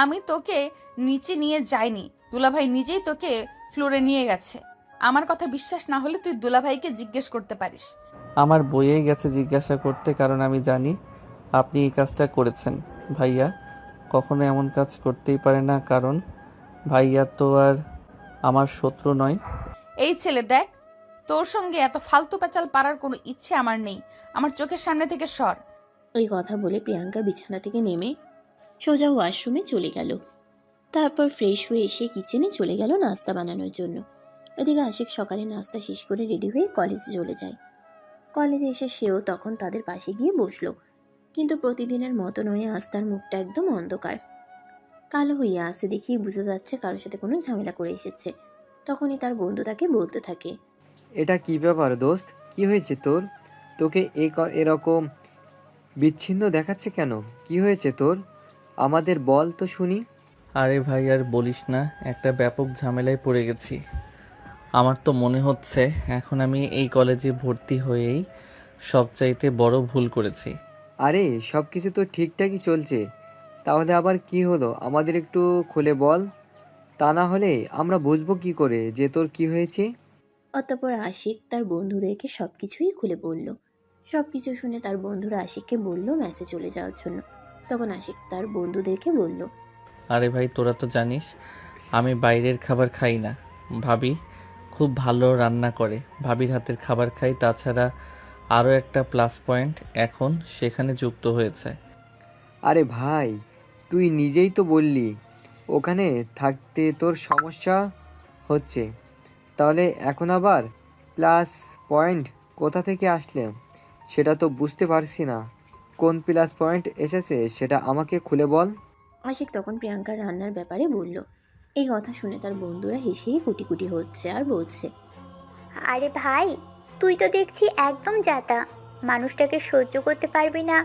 আমি তোকে নিচে নিয়ে যাইনি, দুলাভাই নিজেই তোকে ফ্লোরে নিয়ে গেছে। আমার কথা বিশ্বাস না হলে তুই দুলাভাইকে জিজ্ঞেস করতে পারিস। আমার বইয়েই গেছে জিজ্ঞাসা করতে, কারণ আমি জানি আপনি এই কাজটা করেছেন। ভাইয়া কখনো এমন কাজ করতেই পারে না, কারণ ভাইয়া তো আর আমার শত্রু নয়। এই ছেলে দেখ, তোর সঙ্গে এত ফালতু প্যাচাল পারার কোনো ইচ্ছে আমার নেই, আমার চোখের সামনে থেকে সর। এই কথা বলে প্রিয়াঙ্কা বিছানা থেকে নেমে সোজা ওয়াশরুমে চলে গেল। তারপর ফ্রেশ হয়ে এসে কিচেনে চলে গেল নাস্তা বানানোর জন্য। এদিকে আশিক সকালে নাস্তা শেষ করে রেডি হয়ে কলেজে চলে যায়। কলেজে এসে সেও তখন তাদের পাশে গিয়ে বসলো। কিন্তু প্রতিদিনের মতো নয়, আজ তার মুখটা একদম অন্ধকার কালো হইয়া আসে। দেখেই বোঝা যাচ্ছে কারোর সাথে কোনো ঝামেলা করে এসেছে। তখনই তার বন্ধু তাকে বলতে থাকে, এটা কি ব্যাপার দোস্ত, কি হয়েছে তোর? তোকে এরকম বিচ্ছিন্ন দেখাচ্ছে কেন? কি হয়েছে তোর? আমাদের বল তো শুনি। আরে ভাই আর বলিস না, একটা ব্যাপক ঝামেলায় পড়ে গেছি। আমার তো মনে হচ্ছে এখন আমি এই কলেজে ভর্তি হয়েই সবচাইতে বড় ভুল করেছি। আরে সব কিছু তো ঠিকঠাকই চলছে, তাহলে আবার কি হলো? আমাদের একটু খুলে বল, তা না হলে আমরা বুঝবো কি করে যে তোর কি হয়েছে। অতঃপর আশিক তার বন্ধুদেরকে সবকিছুই খুলে বলল। সবকিছু শুনে তার বন্ধুরা আশিককে বলল মেসে চলে যাওয়ার জন্য। তখন আশিক তার বন্ধুদেরকে বলল, আরে ভাই তোরা তো জানিস আমি বাইরের খাবার খাই না। ভাবি খুব ভালো রান্না করে, ভাবির হাতের খাবার খাই। তাছাড়া আরও একটা প্লাস পয়েন্ট এখন সেখানে যুক্ত হয়েছে। আরে ভাই, তুই নিজেই তো বললি ওখানে থাকতে তোর সমস্যা হচ্ছে, তাহলে এখন আবার প্লাস পয়েন্ট কোথা থেকে আসলে সেটা তো বুঝতে পারছি না। কোন প্লাস পয়েন্ট এসেছে সেটা আমাকে খুলে বল। আশিক তখন প্রিয়াঙ্কার রান্নার ব্যাপারে বলল। এই কথা শুনে তার বন্ধুরা হেসেই কুটি কুটি হচ্ছে আর বলছে, আরে ভাই, তুই তো দেখছি একদম জাতা, মানুষটাকে সহ্য করতে পারবি না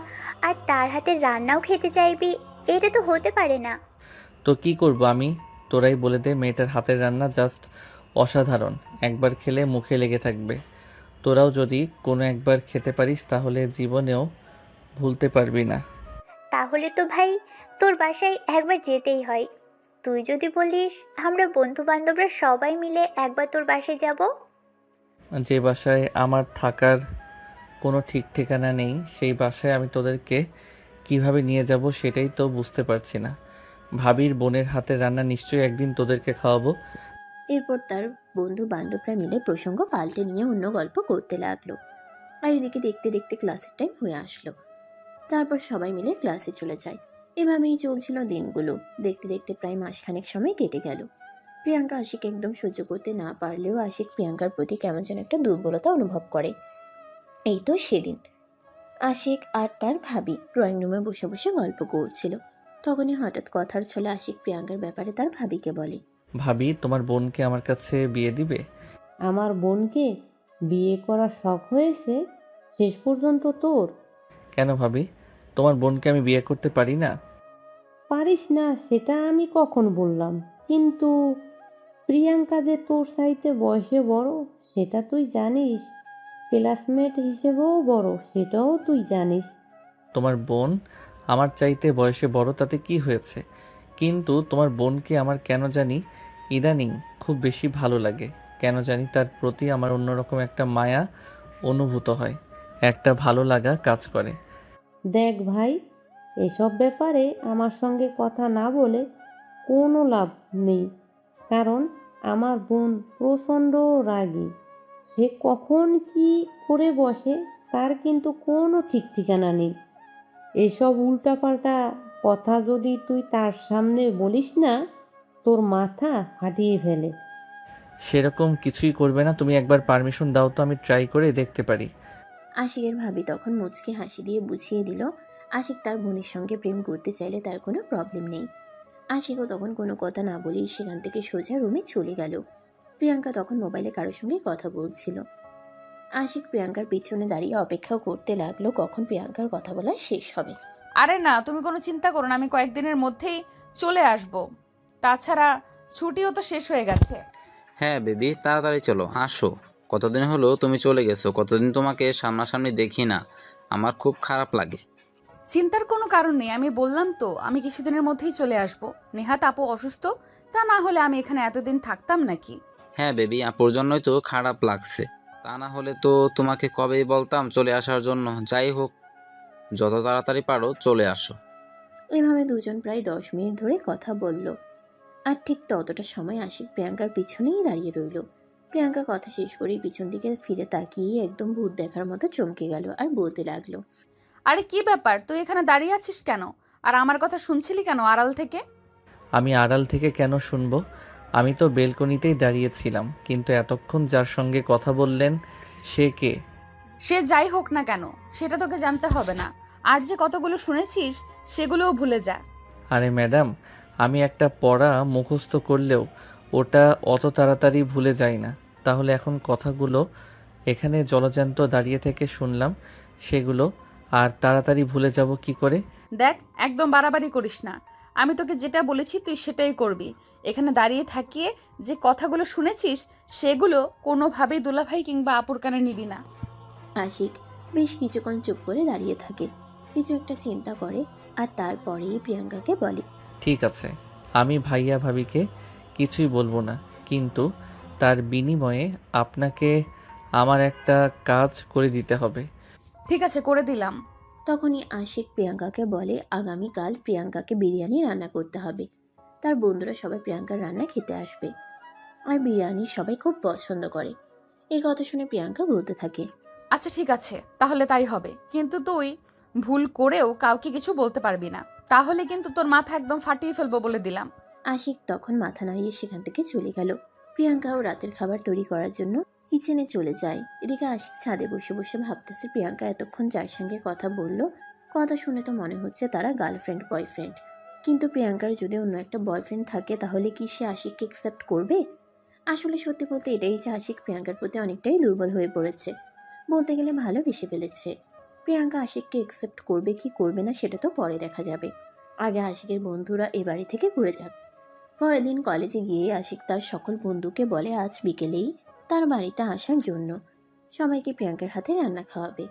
আর তার হাতে রান্নাও খেতে চাইবি, এটা তো হতে পারে না। তো কি করব আমি? তোরাই বলে দে, মেয়েটার হাতের রান্না জাস্ট অসাধারণ, একবার খেলে মুখে লেগে থাকবে। তোরাও যদি কোনো একবার খেতে পারিস তাহলে জীবনেও ভুলতে পারবি না। তাহলে তো ভাই তোর বাসায় একবার যেতেই হয়। তুই যদি বলিস আমরা বন্ধু বান্ধবরা সবাই মিলে একবার তোর বাসায় যাব। যে বাসায় আমার থাকার কোনো ঠিক ঠিকানা নেই, সেই বাসায় আমি তোদেরকে কিভাবে নিয়ে যাব সেটাই তো বুঝতে পারছি না। ভাবির বোনের হাতের রান্না নিশ্চয়ই একদিন তোদেরকে খাওয়াবো। এরপর তার বন্ধু বান্ধবরা মিলে প্রসঙ্গ পাল্টে নিয়ে অন্য গল্প করতে লাগলো। আর এদিকে দেখতে দেখতে ক্লাসের টাইম হয়ে আসলো। তারপর সবাই মিলে ক্লাসে চলে যায়। এভাবেই চলছিল দিনগুলো। দেখতে দেখতে প্রায় মাসখানেক সময় কেটে গেল। প্রিয়াঙ্কা আশিক একদম সহ্য করতে না পারলেও আশিক প্রিয়াঙ্কার প্রতি কেমন যেন একটা দুর্বলতা অনুভব করে। এই তো সেদিন আশিক আর তার ভাবি ড্রয়িং রুমে বসে বসে গল্প করছিল। তখনই হঠাৎ কথার ছলে আশিক প্রিয়াঙ্কার ব্যাপারে তার ভাবিকে বলে, ভাবি তোমার বোনকে আমার কাছে বিয়ে দিবে? আমার বোনকে বিয়ে করার শখ হয়েছে শেষ পর্যন্ত তোর? কেন ভাবি, তোমার বোনকে আমি বিয়ে করতে পারি না? পারিস না সেটা আমি কখন বললাম, কিন্তু প্রিয়াঙ্কা যে তোর চাইতে বয়সে বড় সেটা তুই জানিস, ক্লাসমেট হিসেবেও বড় সেটাও তুই জানিস। তোমার বোন আমার চাইতে বয়সে বড়, তাতে কি হয়েছে? কিন্তু তোমার বোনকে আমার কেন জানি ইদানিং খুব বেশি ভালো লাগে। কেন জানি তার প্রতি আমার অন্যরকম একটা মায়া অনুভূত হয়, একটা ভালো লাগা কাজ করে। দেখ ভাই, এসব ব্যাপারে আমার সঙ্গে কথা না বলে কোনো লাভ নেই, কারণ আমার বোন প্রচণ্ড রাগী। সে কখন কি করে বসে তার কিন্তু কোনো ঠিক ঠিকানা নেই। এসব উল্টাপাল্টা কথা যদি তুই তার সামনে বলিস না, তোর মাথা ফাটিয়ে ফেলে। সেরকম কিছুই করবে না, তুমি একবার পারমিশন দাও তো, আমি ট্রাই করে দেখতে পারি। আশিকের ভাবি তখন মুচকে হাসি দিয়ে বুঝিয়ে দিল আশিক তার বোনের সঙ্গে প্রেম করতে চাইলে তার কোনো প্রবলেম নেই। আশিকও তখন কোনো কথা না বলেই সেখান থেকে সোজা রুমে চলে গেল। প্রিয়াঙ্কা তখন মোবাইলে কারোর সঙ্গে কথা বলছিল। আশিক প্রিয়াঙ্কার পিছনে দাঁড়িয়ে অপেক্ষাও করতে লাগলো কখন প্রিয়াঙ্কার কথা বলা শেষ হবে। আরে না, তুমি কোনো চিন্তা করো না, আমি কয়েকদিনের মধ্যেই চলে আসব। তাছাড়া ছুটিও তো শেষ হয়ে গেছে। হ্যাঁ বেবি, তাড়াতাড়ি চলো, আসো। কতদিন হলো তুমি চলে গেছো, কতদিন তোমাকে সামনাসামনি দেখি না, আমার খুব খারাপ লাগে। চিন্তার কোনো কারণ নেই, আমি বললাম তো আমি কিছুদিনের মধ্যেই চলে আসব। নেহাত আপু অসুস্থ, তা না হলে আমি এখানে এতদিন থাকতাম নাকি? হ্যাঁ বেবি, আপুর জন্যই তো খারাপ লাগছে, তা না হলে তো তোমাকে কবেই বলতাম চলে আসার জন্য। যাই হোক, যত তাড়াতাড়ি পারো চলে আসো। এভাবে দুজন প্রায় 10 মিনিট ধরে কথা বলল। আর ঠিক ততটা সময় আশিক প্রিয়াঙ্কার পিছনেই দাঁড়িয়ে রইল। প্রিয়াঙ্কা কথা শেষ করেই পিছন দিকে ফিরে তাকিয়ে একদম ভূত দেখার মতো চমকে গেল আর বলতে লাগলো, আরে কি ব্যাপার, তুই এখানে দাঁড়িয়ে আছিস কেন? আর আমার কথা শুনছিলি কেন আড়াল থেকে? আমি আড়াল থেকে কেন শুনবো? আমি তো বেলকনিতেই দাঁড়িয়েছিলাম, কিন্তু এতক্ষণ যার সঙ্গে কথা বললেন সে কে? সে যাই হোক না কেন সেটা তোকে জানতে হবে না, আর যে কতগুলো শুনেছিস সেগুলোও ভুলে যা। আরে ম্যাডাম, আমি একটা পড়া মুখস্থ করলেও ওটা অত তাড়াতাড়ি ভুলে যাই না। তাহলে এখন কথাগুলো এখানে জলজ্যান্ত দাঁড়িয়ে থেকে শুনলাম, সেগুলো আর তাড়াতাড়ি ভুলে যাব কি করে? দেখ, একদম বাড়াবাড়ি করিস না। আমি তোকে যেটা বলেছি তুই সেটাই করবি। এখানে দাঁড়িয়ে থাকিয়ে যে কথাগুলো শুনেছিস সেগুলো কোনোভাবেই দুলাভাই কিংবা আপুর কানে নিবি না। আশিক বেশ কিছুক্ষণ চুপ করে দাঁড়িয়ে থাকে, কিছু একটা চিন্তা করে আর তারপরেই প্রিয়াঙ্কাকে বলে, ঠিক আছে, আমি ভাইয়া ভাবিকে কিছুই বলবো না, কিন্তু তার বিনিময়ে আপনাকে আমার একটা কাজ করে দিতে হবে। ঠিক আছে, করে দিলাম। তখনই আশিক প্রিয়াঙ্কাকে বলে আগামীকাল প্রিয়াঙ্কাকে বিরিয়ানি রান্না করতে হবে। তার বন্ধুরা সবাই প্রিয়াঙ্কার রান্না খেতে আসবে, আর বিরিয়ানি সবাই খুব পছন্দ করে। এই কথা শুনে প্রিয়াঙ্কা বলতে থাকে, আচ্ছা ঠিক আছে, তাহলে তাই হবে, কিন্তু তুই ভুল করেও কাউকে কিছু বলতে পারবি না, তাহলে কিন্তু তোর মাথা একদম ফাটিয়ে ফেলবো বলে দিলাম। আশিক তখন মাথা নাড়িয়ে সেখান থেকে চলে গেল। প্রিয়াঙ্কাও রাতের খাবার তৈরি করার জন্য কিচেনে চলে যায়। এদিকে আশিক ছাদে বসে বসে ভাবতেছে প্রিয়াঙ্কা এতক্ষণ যার সঙ্গে কথা বলল, কথা শুনে তো মনে হচ্ছে তারা গার্লফ্রেন্ড বয়ফ্রেন্ড। কিন্তু প্রিয়াঙ্কার যদি অন্য একটা বয়ফ্রেন্ড থাকে তাহলে কি সে আশিককে অ্যাকসেপ্ট করবে? আসলে সত্যি বলতে এটাই যে আশিক প্রিয়াঙ্কার প্রতি অনেকটাই দুর্বল হয়ে পড়েছে, বলতে গেলে ভালোবেসে ফেলেছে। প্রিয়াঙ্কা আশিককে অ্যাকসেপ্ট করবে কি করবে না সেটা তো পরে দেখা যাবে, আগে আশিকের বন্ধুরা এ বাড়ি থেকে ঘুরে যাবে। পরের দিন কলেজে গিয়ে আশিক তার সকল বন্ধুকে বলে আজ বিকেলেই তার বাড়িতে আসার জন্য, সবাইকে প্রিয়াঙ্কার হাতে রান্না খাওয়াবে।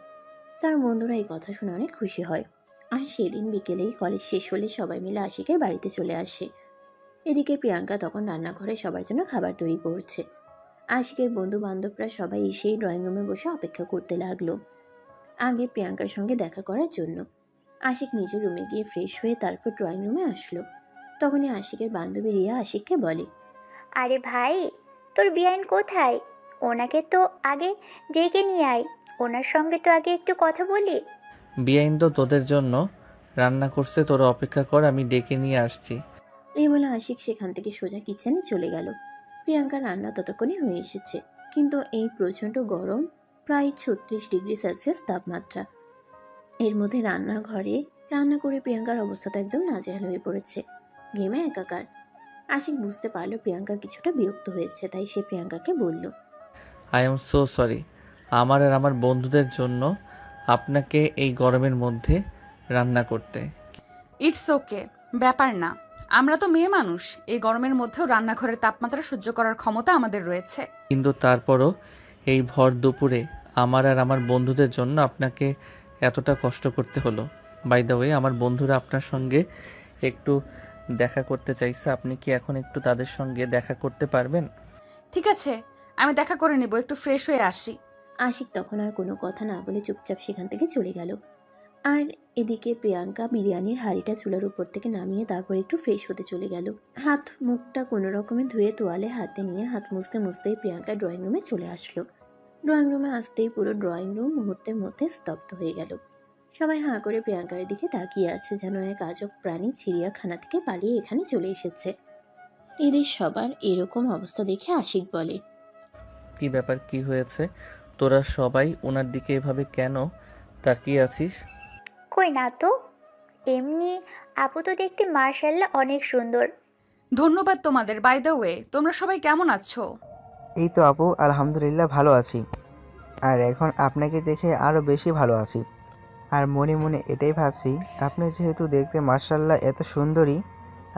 তার বন্ধুরা এই কথা শুনে অনেক খুশি হয়। আর সেদিন বিকেলেই কলেজ শেষ হলে সবাই মিলে আশিকের বাড়িতে চলে আসে। এদিকে প্রিয়াঙ্কা তখন রান্নাঘরে সবার জন্য খাবার তৈরি করছে। আশিকের বন্ধু বান্ধবরা সবাই এসেই ড্রয়িং রুমে বসে অপেক্ষা করতে লাগলো আগে প্রিয়াঙ্কার সঙ্গে দেখা করার জন্য। আশিক নিজের রুমে গিয়ে ফ্রেশ হয়ে তারপর ড্রয়িং রুমে আসলো। তখনই আশিকের বান্ধবী রিয়া আশিককে বলে, আরে ভাই, তোর বিয়াইন কোথায়? ওনাকে তো আগে ডেকে নিয়ে আয়, ওনার সঙ্গে তো আগে একটু কথা বলি। বিয়াইন তো তোদের জন্য রান্না করছে, তোরা অপেক্ষা কর, আমি ডেকে নিয়ে আসছি। এই বলে আশিক সেখান থেকে সোজা কিচেনে চলে গেল। প্রিয়াঙ্কার রান্না ততক্ষণে হয়ে এসেছে, কিন্তু এই প্রচণ্ড গরম, প্রায় 36 ডিগ্রি সেলসিয়াস তাপমাত্রা। এর মধ্যে রান্নাঘরে রান্না করে প্রিয়াঙ্কার অবস্থা তো একদম নাজেহাল হয়ে পড়েছে, ঘেমে একাকার। আশিক বুঝতে পারলো প্রিয়াঙ্কা কিছুটা বিরক্ত হয়েছে, তাই সে প্রিয়াঙ্কাকে বলল, আই এম সো সরি, আমার আর আমার বন্ধুদের জন্য আপনাকে এই গরমের মধ্যে রান্না করতে। ইটস ওকে, ব্যাপার না, আমরা তো মেয়ে মানুষ, এই গরমের মধ্যেও রান্নাঘরের তাপমাত্রা সহ্য করার ক্ষমতা আমাদের রয়েছে। কিন্তু তারপরও এই ভর দুপুরে আমার আর আমার বন্ধুদের জন্য আপনাকে এতটা কষ্ট করতে হলো। বাই দ্য ওয়ে, আমার বন্ধুরা আপনার সঙ্গে একটু দেখা করতে চাইছে। আপনি কি এখন একটু তাদের সঙ্গে দেখা করতে পারবেন? ঠিক আছে, আমি দেখা করে নেব, একটু ফ্রেশ হয়ে আসি। আশিক তখন আর কোনো কথা না বলে চুপচাপ সেখান থেকে চলে গেল। আর এদিকে প্রিয়াঙ্কা বিরিয়ানির হাঁড়িটা চুলার উপর থেকে নামিয়ে তারপর একটু ফ্রেশ হতে চলে গেল। হাত মুখটা কোনো রকমে ধুয়ে তোয়ালে হাতে নিয়ে হাত মুছতে মুছতেই প্রিয়াঙ্কা ড্রয়িং রুমে চলে আসলো। ড্রয়িং রুমে আসতেই পুরো ড্রয়িং রুম মুহূর্তের মধ্যে স্তব্ধ হয়ে গেল। সবাই হাঁ করে প্রিয়াঙ্কার দিকে তাকিয়ে আছে, যেন এক আজব প্রাণী চিড়িয়াখানা থেকে পালিয়ে এখানে চলে এসেছে। এদের সবার এরকম অবস্থা দেখে আশিক বলে, কি ব্যাপার, কি হয়েছে? তোরা সবাই ওনার দিকে এভাবে কেন তাকিয়ে আছিস? কই না তো, এমনি। আপু তো দেখতে মার্শাল্লাহ অনেক সুন্দর। ধন্যবাদ তোমাদের। বাই দ্য ওয়ে, তোমরা সবাই কেমন আছো? এই তো আপু, আলহামদুলিল্লাহ ভালো আছি। আর এখন আপনাকে দেখে আরও বেশি ভালো আছি। আর মনে মনে এটাই ভাবছি, আপনি যেহেতু দেখতে মার্শাল্লাহ এত সুন্দরী,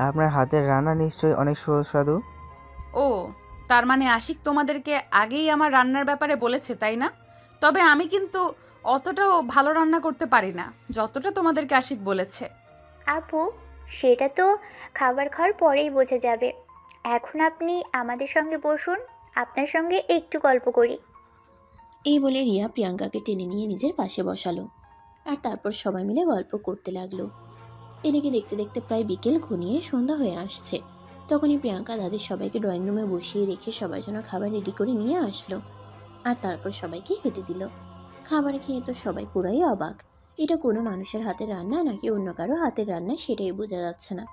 আপনার হাতের রান্না নিশ্চয়ই অনেক সুস্বাদু। ও, তার মানে আশিক তোমাদেরকে আগেই আমার রান্নার ব্যাপারে বলেছে, তাই না? তবে আমি কিন্তু অতটাও ভালো রান্না করতে পারি না যতটা তোমাদেরকে আশিক বলেছে। আপু, সেটা তো খাবার খাওয়ার পরেই বোঝা যাবে। এখন আপনি আমাদের সঙ্গে বসুন, আপনার সঙ্গে একটু গল্প করি। এই বলে রিয়া প্রিয়াঙ্কাকে টেনে নিয়ে নিজের পাশে বসালো। আর তারপর সবাই মিলে গল্প করতে লাগলো। এদিকে দেখতে দেখতে প্রায় বিকেল ঘনিয়ে সন্ধ্যা হয়ে আসছে। তখনই প্রিয়াঙ্কা তাদের সবাইকে ড্রয়িং রুমে বসিয়ে রেখে সবার জন্য খাবার রেডি করে নিয়ে আসলো। আর তারপর সবাইকে খেতে দিল। খাবার খেয়ে তো সবাই পুরাই অবাক। এটা কোনো মানুষের হাতের রান্না নাকি অন্য কারো হাতের রান্না সেটাই বোঝা যাচ্ছে না।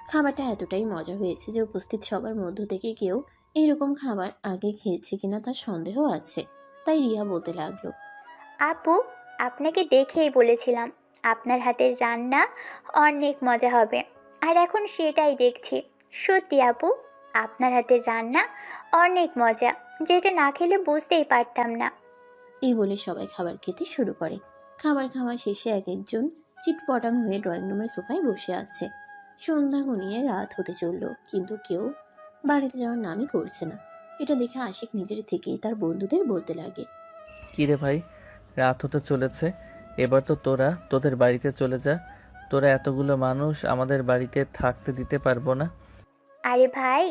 খাবারটা এতটাই মজা হয়েছে যে উপস্থিত সবার মধ্য থেকে কেউ এরকম খাবার আগে খেয়েছে কিনা তার সন্দেহ আছে। তাই রিয়া বলতে লাগলো, আপু, আপনাকে দেখেই বলেছিলাম আপনার হাতের রান্না অনেক মজা হবে। আর এখন সেটাই দেখছি। সত্যি আপু, আপনার হাতের রান্না অনেক মজা, যেটা না খেলে বুঝতেই পারতাম না। এই বলে সবাই খাবার খেতে শুরু করে। খাবার খাওয়া শেষে এক একজন চিটপটাং হয়ে ড্রয়িং রুমের সোফায় বসে আছে। সন্ধ্যা ঘনিয়ে রাত হতে চলল, কিন্তু কেউ বাড়িতে যাওয়ার নামই করছে না। এটা দেখে আশিক নিজের থেকেই তার বন্ধুদের বলতে লাগে, কি রে ভাই, রাত হতে চলেছে, এবার তো তোরা তোদের বাড়িতে চলে যা। তোরা এতগুলো মানুষ আমাদের বাড়িতে থাকতে দিতে পারবো না। আরে ভাই,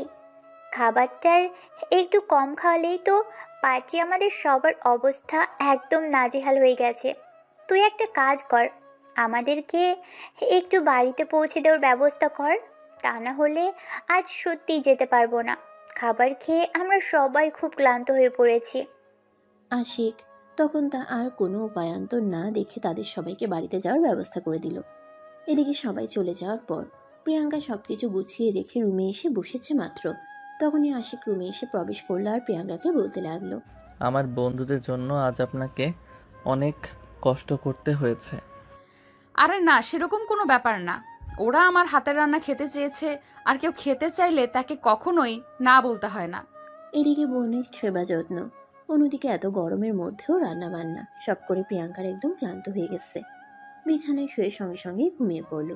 খাবারটার একটু কম খাওয়ালেই তো পার্টি আমাদের সবার অবস্থা একদম নাজেহাল হয়ে গেছে। তুই একটা কাজ কর, আমাদেরকে একটু বাড়িতে পৌঁছে দেওয়ার ব্যবস্থা কর। তা না হলে আজ সত্যিই যেতে পারবো না। খাবার খেয়ে আমরা সবাই খুব ক্লান্ত হয়ে পড়েছি। আশিক তখন তা আর কোনো উপায়ান্তর না দেখে তাদের সবাইকে বাড়িতে যাওয়ার ব্যবস্থা করে দিল। এদিকে সবাই চলে যাওয়ার পর প্রিয়াঙ্কা সবকিছু গুছিয়ে রেখে রুমে এসে বসেছে মাত্র, তখনই আশিক রুমে এসে প্রবেশ করলো আর প্রিয়াঙ্কাকে বলতে লাগলো, আমার বন্ধুদের জন্য আজ আপনাকে অনেক কষ্ট করতে হয়েছে। আরে না, সেরকম কোনো ব্যাপার না। ওরা আমার হাতের রান্না খেতে চেয়েছে, আর কেউ খেতে চাইলে তাকে কখনোই না বলতে হয় না। এদিকে বোনের সেবা যত্ন, অন্যদিকে এত গরমের মধ্যেও রান্না বান্না সব করে প্রিয়াঙ্কার একদম ক্লান্ত হয়ে গেছে। বিছানায় শুয়ে সঙ্গে সঙ্গেই ঘুমিয়ে পড়ল।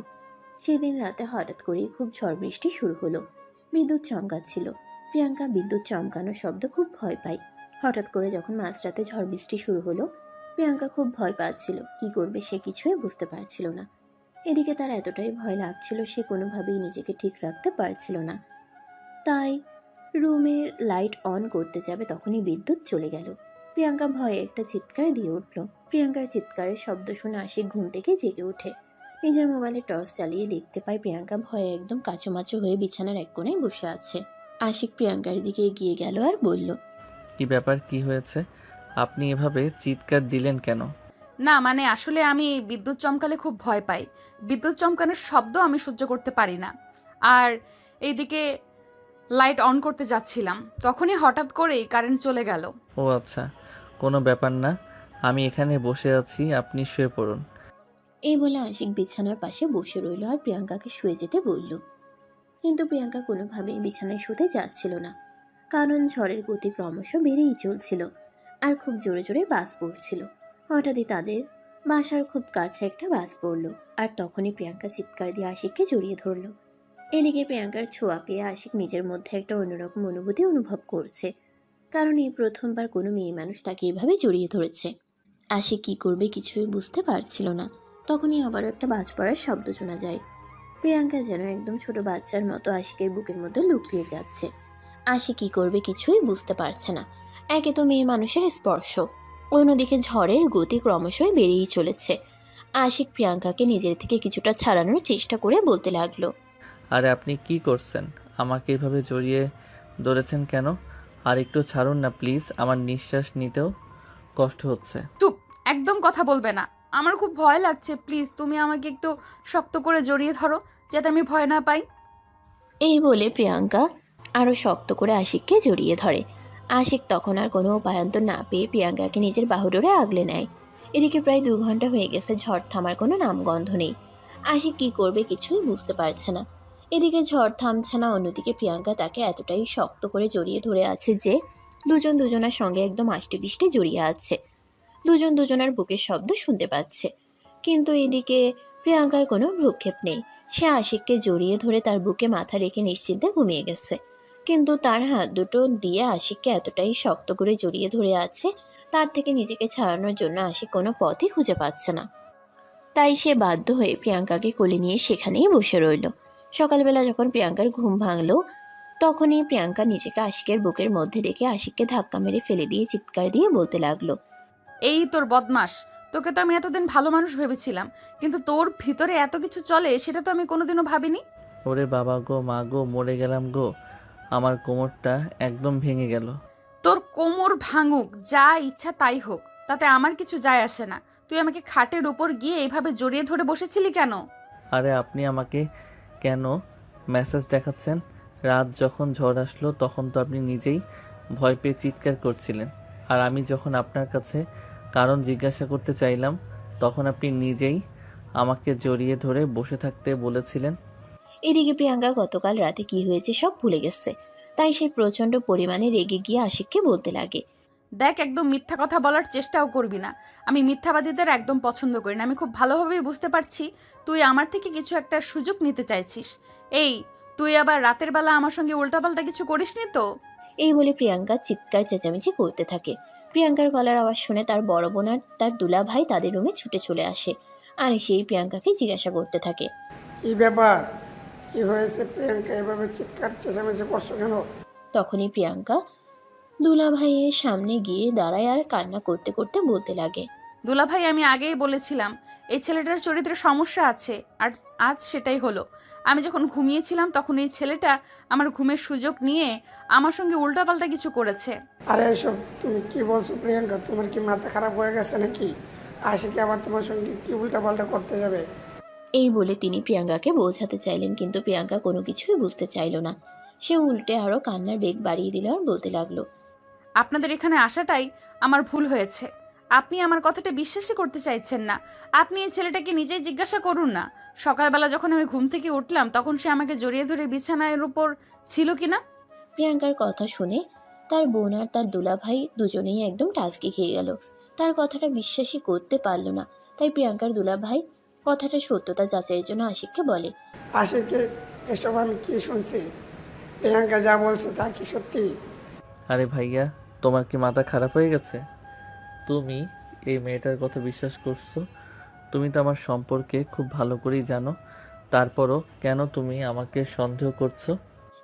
সেদিন রাতে হঠাৎ করেই খুব ঝড় বৃষ্টি শুরু হলো। বিদ্যুৎ চমকাচ্ছিল। প্রিয়াঙ্কা বিদ্যুৎ চমকানোর শব্দ খুব ভয় পায়। হঠাৎ করে যখন মাঝরাতে ঝড় বৃষ্টি শুরু হলো, প্রিয়াঙ্কা খুব ভয় পাচ্ছিল। কি করবে সে কিছুই বুঝতে পারছিল না। এদিকে তার এতটাই ভয় লাগছিল, সে কোনোভাবেই নিজেকে ঠিক রাখতে পারছিল না। তাই রুমের লাইট অন করতে যাবে, তখনই বিদ্যুৎ চলে গেল। প্রিয়াঙ্কা ভয়ে একটা চিৎকার দিয়ে উঠল। প্রিয়াঙ্কার চিৎকারের শব্দ শুনে আশিক ঘুম থেকে জেগে ওঠে। নিজের মোবাইলে টর্চ চালিয়ে দেখতে পায় প্রিয়াঙ্কা ভয়ে একদম কাঁচুমাচু হয়ে বিছানার এক কোণে বসে আছে। আশিক প্রিয়াঙ্কার দিকে এগিয়ে গেল আর বলল, কি ব্যাপার, কি হয়েছে? আপনি এভাবে চিৎকার দিলেন কেন? না মানে আসলে আমি বিদ্যুৎ চমকালে খুব ভয় পাই। বিদ্যুৎ চমকানোর শব্দ আমি সহ্য করতে পারি না। আর এইদিকে লাইট অন করতে যাচ্ছিলাম, তখনই হঠাৎ করেই কারেন্ট চলে গেল। ও আচ্ছা, কোনো ব্যাপার না, আমি এখানে বসে আছি, আপনি শুয়ে পড়ুন। এই বলে আশিক বিছানার পাশে বসে রইল আর প্রিয়াঙ্কাকে শুয়ে যেতে বলল। কিন্তু প্রিয়াঙ্কা কোনোভাবেই বিছানায় শুতে যাচ্ছিল না, কারণ ঝড়ের গতি ক্রমশ বেড়েই চলছিল আর খুব জোরে জোরে বাজ পড়ছিল। হঠাৎই তাদের বাসার খুব কাছে একটা বাজ পড়ল, আর তখনই প্রিয়াঙ্কা চিৎকার দিয়ে আশিককে জড়িয়ে ধরল। এদিকে প্রিয়াঙ্কার ছোঁয়া পেয়ে আশিক নিজের মধ্যে একটা অন্যরকম অনুভূতি অনুভব করছে, কারণ এই প্রথমবার কোনো মেয়ে মানুষ তাকে এভাবে জড়িয়ে ধরেছে। আশিক কী করবে কিছুই বুঝতে পারছিল না। তখনই আবারও একটা বাজ পড়ার শব্দ শোনা যায়। প্রিয়াঙ্কা যেন একদম ছোট বাচ্চার মতো আশিকের বুকের মধ্যে লুকিয়ে যাচ্ছে। আশিক কি করবে কিছুই বুঝতে পারছে না। একে তো মেয়ে মানুষের স্পর্শ, অন্যদিকে ঝড়ের গতি ক্রমশই বেড়েই চলেছে। আশিক প্রিয়াঙ্কাকে নিজের থেকে কিছুটা ছাড়ানোর চেষ্টা করে বলতে লাগলো, আরে আপনি কি করছেন? আমাকে এভাবে জড়িয়ে ধরেছেন কেন? আর একটু ছাড়ুন না প্লিজ, আমার নিঃশ্বাস নিতেও কষ্ট হচ্ছে। চুপ, একদম কথা বলবে না। আমার খুব ভয় লাগছে, প্লিজ তুমি আমাকে একটু শক্ত করে জড়িয়ে ধরো যাতে আমি ভয় না পাই। এই বলে প্রিয়াঙ্কা আরও শক্ত করে আশিককে জড়িয়ে ধরে। আশিক তখন আর কোনো উপায়ান্তর না পেয়ে প্রিয়াঙ্কাকে নিজের বাহুডোরে আগলে নেয়। এদিকে প্রায় 2 ঘন্টা হয়ে গেছে, ঝড় থামার কোনো নামগন্ধ নেই। আশিক কি করবে কিছুই বুঝতে পারছে না। এদিকে ঝড় থামছে না, অন্যদিকে প্রিয়াঙ্কা তাকে এতটাই শক্ত করে জড়িয়ে ধরে আছে যে দুজন দুজনের সঙ্গে একদম আষ্টেপৃষ্টে জড়িয়ে আছে। দুজন দুজনের বুকের শব্দ শুনতে পাচ্ছে, কিন্তু এদিকে প্রিয়াঙ্কার কোনো ভ্রুক্ষেপ নেই। সে আশিককে জড়িয়ে ধরে তার বুকে মাথা রেখে নিশ্চিন্তে ঘুমিয়ে গেছে, কিন্তু তার হাত দুটো দিয়ে আশিককে এতটাই শক্ত করে জড়িয়ে ধরে আছে, তার থেকে নিজেকে ছাড়ানোর জন্য আশিক কোনো পথই খুঁজে পাচ্ছে না। তাই সে বাধ্য হয়ে প্রিয়াঙ্কাকে কোলে নিয়ে সেখানেই বসে রইল। সকালবেলা যখন প্রিয়াঙ্কার ঘুম ভাঙল, তখনই প্রিয়াঙ্কা নিজেকে আশিকের বুকের মধ্যে দেখে আশিককে ধাক্কা মেরে ফেলে দিয়ে চিৎকার দিয়ে বলতে লাগলো, এই তোর বদমাস, তোকে তো আমি এতদিন ভালো মানুষ ভেবেছিলাম, কিন্তু তোর ভিতরে এত কিছু চলে সেটা তো আমি কোনোদিনও ভাবিনি। ওরে বাবা গো, মা গো, মরে গেলাম গো, আমার কোমরটা একদম ভেঙে গেল। তোর কোমর ভাঙুক, যা ইচ্ছা তাই হোক, তাতে আমার কিছু যায় আসে না। তুই আমাকে খাটের উপর গিয়ে এইভাবে জড়িয়ে ধরে বসেছিলি কেন? আরে আপনি আমাকে কেন মেসেজ দেখাচ্ছেন? রাত যখন ঝড় আসলো তখন তো আপনি নিজেই ভয় পেয়ে চিৎকার করছিলেন, আর আমি যখন আপনার কাছে কারণ জিজ্ঞাসা করতে চাইলাম তখন আপনি নিজেই আমাকে জড়িয়ে ধরে বসে থাকতে বলেছিলেন। এদিকে প্রিয়াঙ্কা গতকাল রাতে কি হয়েছে সব ভুলে গেছে। তাই সে প্রচণ্ড পরিমাণে রেগে গিয়ে আশিককে বলতে লাগে, দেখ, একদম মিথ্যা কথা বলার চেষ্টাও করবি না। আমি মিথ্যাবাদীদের একদম পছন্দ করি না। আমি খুব ভালোভাবেই বুঝতে পারছি তুই আমার থেকে কিছু একটা সুযোগ নিতে চাইছিস। এই, তুই আবার রাতের বেলা আমার সঙ্গে উল্টাপাল্টা কিছু করিসনি তো? এই বলে প্রিয়াঙ্কা চিৎকার চেঁচামেচি করতে থাকে। প্রিয়াঙ্কার গলার আওয়াজ শুনে তার বড় বোন আর তার দুলা ভাই তাদের রুমে ছুটে চলে আসে, আর সেই প্রিয়াঙ্কাকে জিজ্ঞাসা করতে থাকে, কি ব্যাপার, কি হয়েছে প্রিয়াঙ্কা, এভাবে চিৎকার চেঁচামেচি করছো কেন? তখনই প্রিয়াঙ্কা দুলা ভাইয়ের সামনে গিয়ে দাঁড়ায় আর কান্না করতে করতে বলতে লাগে, দুলাভাই, আমি আগেই বলেছিলাম এই ছেলেটার চরিত্রে সমস্যা আছে, আর আজ সেটাই হলো। আমি যখন ঘুমিয়েছিলাম তখন এই ছেলেটা আমার ঘুমের সুযোগ নিয়ে আমার সঙ্গে উল্টাপাল্টা কিছু করেছে। আরে এসব তুমি কি বলছো প্রিয়াঙ্কা, তোমার কি মাথা খারাপ হয়ে গেছে নাকি? আশিকে আবার তোমার সঙ্গে কি উল্টাপাল্টা করতে যাবে? এই বলে তিনি প্রিয়াঙ্কাকে বোঝাতে চাইলেন, কিন্তু প্রিয়াঙ্কা কোনো কিছুই বুঝতে চাইল না। সে উল্টে আরও কান্নার বেগ বাড়িয়ে দিল আর বলতে লাগলো, আপনাদের এখানে আসাটাই আমার ভুল হয়েছে। আপনি আমার কথাটা বিশ্বাসই করতে চাইছেন না। আপনি এই ছেলেটাকে নিজেই জিজ্ঞাসা করুন না, সকালবেলা যখন আমি ঘুম থেকে উঠলাম তখন সে আমাকে জড়িয়ে ধরে বিছানার উপর ছিল কিনা। প্রিয়াঙ্কার কথা শুনে তার বোন আর তার দুলা ভাই দুজনেই একদম টাসকি খেয়ে গেল। তার কথাটা বিশ্বাসই করতে পারল না। তাই প্রিয়াঙ্কার দুলা ভাই কথাটা সত্যতা যাচাইয়ের জন্য আশিককে বলে, আশিকে এসব আমি কি শুনছি? প্রিয়াঙ্কা যা বলছে তা কি সত্যি? আরে ভাইয়া, তোমার কি মাথা খারাপ হয়ে গেছে? তুমি এই মেয়েটার কথা বিশ্বাস করছো? তুমি তো আমার সম্পর্কে খুব ভালো করেই জানো, তারপরও কেন তুমি আমাকে সন্দেহ করছো?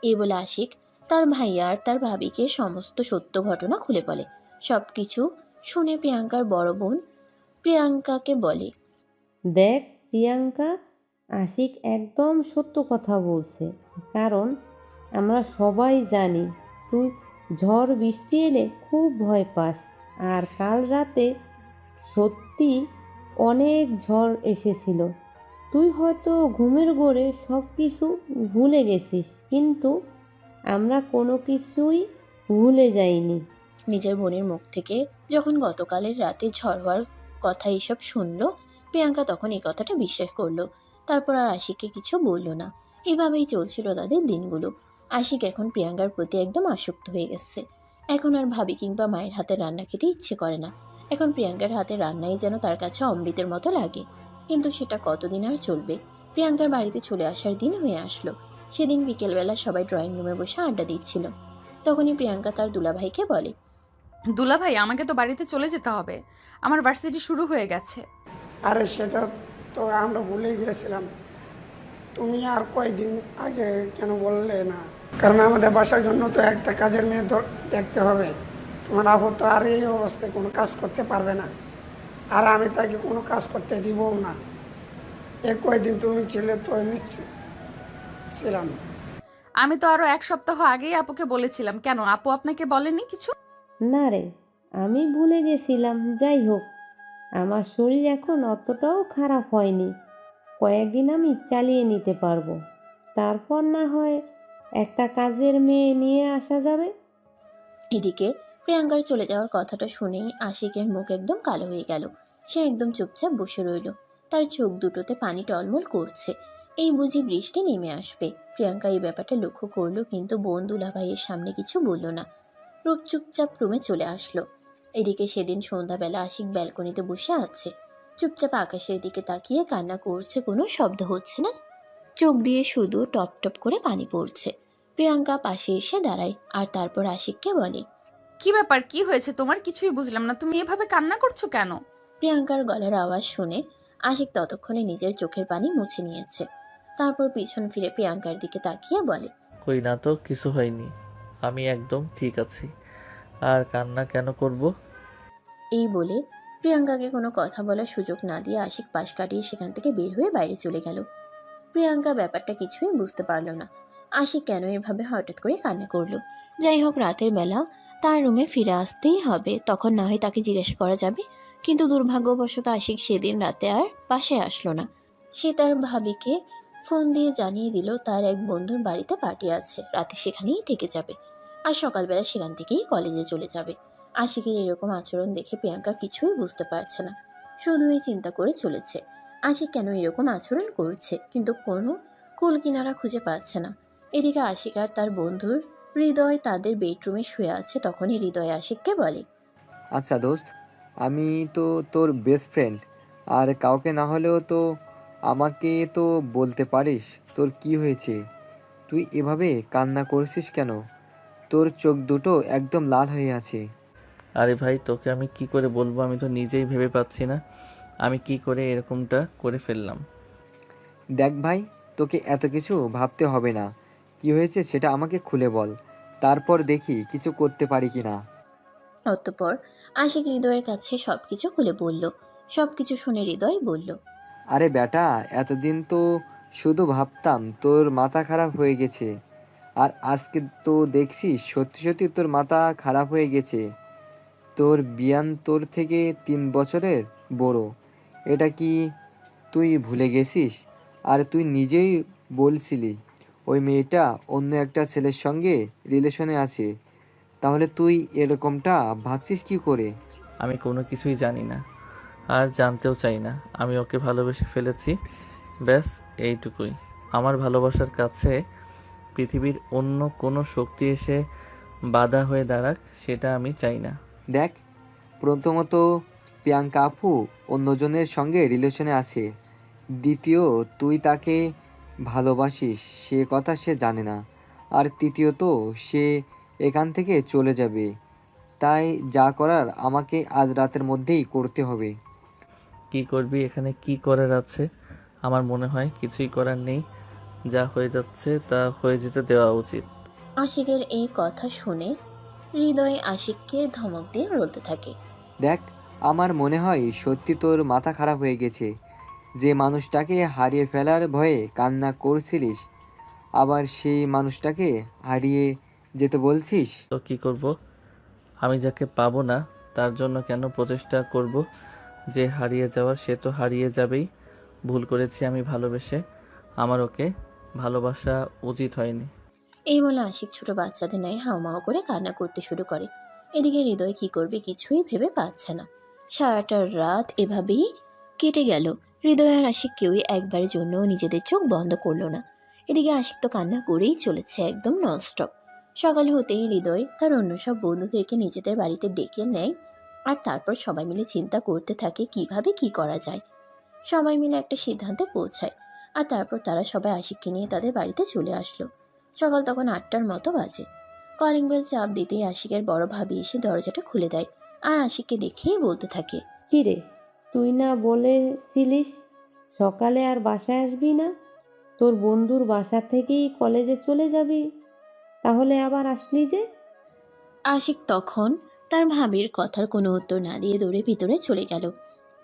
এই বলে আশিক তার ভাইয়া আর তার ভাবিকে সমস্ত সত্য ঘটনা খুলে বলে। সব কিছু শুনে প্রিয়াঙ্কার বড় বোন প্রিয়াঙ্কাকে বলে, দেখ প্রিয়াঙ্কা, আশিক একদম সত্য কথা বলছে। কারণ আমরা সবাই জানি তুই ঝড় বৃষ্টি এলে খুব ভয় পাস, আর কাল রাতে সত্যি অনেক ঝড় এসেছিল। তুই হয়তো ঘুমের ঘোরে সব কিছু ভুলে গেছিস, কিন্তু আমরা কোনো কিছুই ভুলে যাইনি। নিজের বোনের মুখ থেকে যখন গতকালের রাতে ঝড় হওয়ার কথা এসব শুনলো, প্রিয়াঙ্কা তখন এই কথাটা বিশ্বাস করলো। তারপর আর আশিককে কিছু বলল না। এভাবেই চলছিল তাদের দিনগুলো। আশিক এখন প্রিয়াঙ্কার প্রতি একদম আসক্ত হয়ে গেছে। এখন আর ভাবি কিংবা মায়ের হাতের রান্না খেতে ইচ্ছে করে না। এখন প্রিয়াঙ্কার হাতের রান্নাই যেন তার কাছে অমৃতের মতো লাগে। কিন্তু সেটা কতদিন আর চলবে? প্রিয়াঙ্কার বাড়িতে চলে আসার দিন হয়ে আসলো। সেদিন বিকেলবেলা সবাই ড্রয়িং রুমে বসে আড্ডা দিচ্ছিল। তখনই প্রিয়াঙ্কা তার দুলাভাইকে বলে, দুলাভাই, আমাকে তো বাড়িতে চলে যেতে হবে, আমার ভার্সিটি শুরু হয়ে গেছে। আরে সেটা তো আমরা ভুলে গিয়েছিলাম। তুমি আর কয়দিন আগে কেন বললে না? কারণ আমাদের বাসার জন্য তো একটা কাজের মেয়ে দেখতে হবে। তোমার আপু তো আর এই অবস্থায় কোনো কাজ করতে পারবে না, আর আমি তাকে কোনো কাজ করতে দিবও না। কয়দিন তুমি ছিলে তো নিশ্চয় ছিলাম। আমি তো আরো 1 সপ্তাহ আগেই আপুকে বলেছিলাম। কেন আপু আপনাকে বলেনি কিছু? না রে, আমি ভুলে গেছিলাম। যাই হোক, আমার শরীর এখন অতটাও খারাপ হয়নি। কয়েকদিন আমি চালিয়ে নিতে পারবো। তারপর না হয় একটা কাজের মেয়ে নিয়ে আসা যাবে। এদিকে প্রিয়াঙ্কার চলে যাওয়ার কথাটা শুনেই আশিকের মুখ একদম কালো হয়ে গেল। সে একদম চুপচাপ বসে রইল। তার চোখ দুটোতে পানি টলমল করছে। এই বুঝি বৃষ্টি নেমে আসবে। প্রিয়াঙ্কা এই ব্যাপারটা লক্ষ্য করলো, কিন্তু বোন দুলাভাইয়ের সামনে কিছু বলল না। রূপ চুপচাপ রুমে চলে আসলো। এদিকে সেদিন সন্ধ্যাবেলা আশিক ব্যালকনিতে বসে আছে। চুপচাপ আকাশের দিকে তাকিয়ে কান্না করছে, কোনো শব্দ হচ্ছে না। চোখ দিয়ে শুধু টপ টপ করে পানি পড়ছে। প্রিয়াঙ্কা পাশে এসে দাঁড়ায় আর তারপর আশিককে বলে, কি ব্যাপার, কি হয়েছে তোমার? কিছুই বুঝলাম না, তুমি এভাবে কান্না করছো কেন? প্রিয়াঙ্কার গলার আওয়াজ শুনে আশিক ততক্ষণে নিজের চোখের পানি মুছে নিয়েছে। তারপর পিছন ফিরে প্রিয়াঙ্কার দিকে তাকিয়ে বলে, কই না তো, কিছু হয়নি, আমি একদম ঠিক আছি। আর কান্না কেন করব? এই বলে প্রিয়াঙ্কাকে কোনো কথা বলার সুযোগ না দিয়ে আশিক পাশ কাটিয়ে সেখান থেকে বের হয়ে বাইরে চলে গেল। প্রিয়াঙ্কা ব্যাপারটা কিছুই বুঝতে পারল না। আশিক কেন এভাবে হঠাৎ করে কান্না করলো। যাই হোক, রাতের বেলা তার রুমে ফিরে আসতেই হবে, তখন না হয় তাকে জিজ্ঞাসা করা যাবে। কিন্তু দুর্ভাগ্যবশত আশিক সেদিন রাতে আর বাসায় আসলো না। সে তার ভাবিকে ফোন দিয়ে জানিয়ে দিল তার এক বন্ধুর বাড়িতে পার্টি আছে, রাতে সেখানেই থেকে যাবে। আর সকালবেলা সেখান থেকেই কলেজে চলে যাবে। আশিকের এরকম আচরণ দেখে প্রিয়াঙ্কা কিছুই বুঝতে পারছে না, শুধুই চিন্তা করে চলেছে আশিক কেন এরকম আচরণ করছে, কিন্তু কোনো কুল কিনারা খুঁজে পাচ্ছে না। এদিকে আশিক আর তার বন্ধুর হৃদয় তাদের বেডরুমে শুয়ে আছে। তখনই হৃদয় আশিককে বলে, আচ্ছা দোস্ত, আমি তো তোর বেস্ট ফ্রেন্ড, আর কাউকে না হলেও তো আমাকে তো বলতে পারিস তোর কি হয়েছে। তুই এভাবে কান্না করছিস কেন? তোর চোখ দুটো একদম লাল হয়ে আছে। আরে ভাই, তোকে আমি কি করে বলবো, আমি তো নিজেই ভেবে পাচ্ছি না আমি কি করে এরকমটা করে ফেললাম। দেখ ভাই, তোকে এত কিছু ভাবতে হবে না। কি হয়েছে সেটা আমাকে খুলে বল, তারপর দেখি কিছু করতে পারি কি না। অতঃপর আশিক হৃদয়ের কাছে সবকিছু খুলে বলল। সবকিছু শুনে হৃদয় বলল, আরে বেটা, এতদিন তো শুধু ভাবতাম তোর মাথা খারাপ হয়ে গেছে, আর আজকে তো দেখছি সত্যি সত্যি তোর মাথা খারাপ হয়ে গেছে। তোর বিয়ান তোর থেকে 3 বছরের বড়, এটা কি তুই ভুলে গেছিস? আর তুই নিজেই বলছিলি ওই মেয়েটা অন্য একটা ছেলের সঙ্গে রিলেশনে আছে, তাহলে তুই এরকমটা ভাবছিস কি করে? আমি কোনো কিছুই জানি না, আর জানতেও চাই না। আমি ওকে ভালোবেসে ফেলেছি, ব্যাস এইটুকুই। আমার ভালোবাসার কাছে পৃথিবীর অন্য কোনো শক্তি এসে বাধা হয়ে দাঁড়াক, সেটা আমি চাই না। দেখ, প্রথমত প্রিয়াঙ্কা আপু অন্যজনের সঙ্গে রিলেশনে আছে। দ্বিতীয়, তুই তাকে ভালোবাসিস সে কথা সে জানে না। আর তৃতীয়ত, সে এখান থেকে চলে যাবে। তাই যা করার আমাকে আজ রাতের মধ্যেই করতে হবে। কি করবি? এখানে কি করার আছে? আমার মনে হয় কিছুই করার নেই, যা হয়ে যাচ্ছে তা হয়ে যেতে দেওয়া উচিত। আশিকের এই কথা শুনে হৃদয় আশিককে ধমক দিয়ে বলতে থাকে, দেখ, আমার মনে হয় সত্যি তোর মাথা খারাপ হয়ে গেছে। যে মানুষটাকে হারিয়ে ফেলার ভয়ে কান্না করছিলিস, আবার সেই মানুষটাকে হারিয়ে যেতে বলছিস। তো কি করব? আমি যাকে পাবো না তার জন্য কেন প্রচেষ্টা করব? যে হারিয়ে যাওয়ার সে তো হারিয়ে যাবেই। ভুল করেছি আমি ভালোবেসে, আমার ওকে ভালোবাসা উচিত হয়নি। এই বলে আশিক ছোট বাচ্চাদের ন্যায় হাওমাও করে কান্না করতে শুরু করে। এদিকে হৃদয় কি করবে কিছুই ভেবে পাচ্ছে না। সারাটা রাত এভাবেই কেটে গেল। হৃদয় আর আশিক কেউই একবারের জন্য নিজেদের চোখ বন্ধ করলো না। এদিকে আশিক তো কান্না করেই চলেছে একদম ননস্টপ। সকাল হতেই হৃদয় তার অন্য সব বন্ধুদেরকে নিজেদের বাড়িতে ডেকে নেয়, আর তারপর সবাই মিলে চিন্তা করতে থাকে কিভাবে কি করা যায়। সবাই মিলে একটা সিদ্ধান্তে পৌঁছায়, আর তারপর তারা সবাই আশিককে নিয়ে তাদের বাড়িতে চলে আসলো। সকাল তখন 8টার মতো বাজে। কলিং বেল চাপ দিতেই আশিকের বড় ভাবি এসে দরজাটা খুলে দেয়, আর আশিককে দেখেই বলতে থাকে, কি রে, তুই না বলেছিলিস সকালে আর বাসায় আসবি না? তোর বন্ধুর বাসা থেকেই কলেজে চলে যাবি? তাহলে আবার আসলি যে? আশিক তখন তার ভাবির কথার কোনো উত্তর না দিয়ে দৌড়ে ভিতরে চলে গেল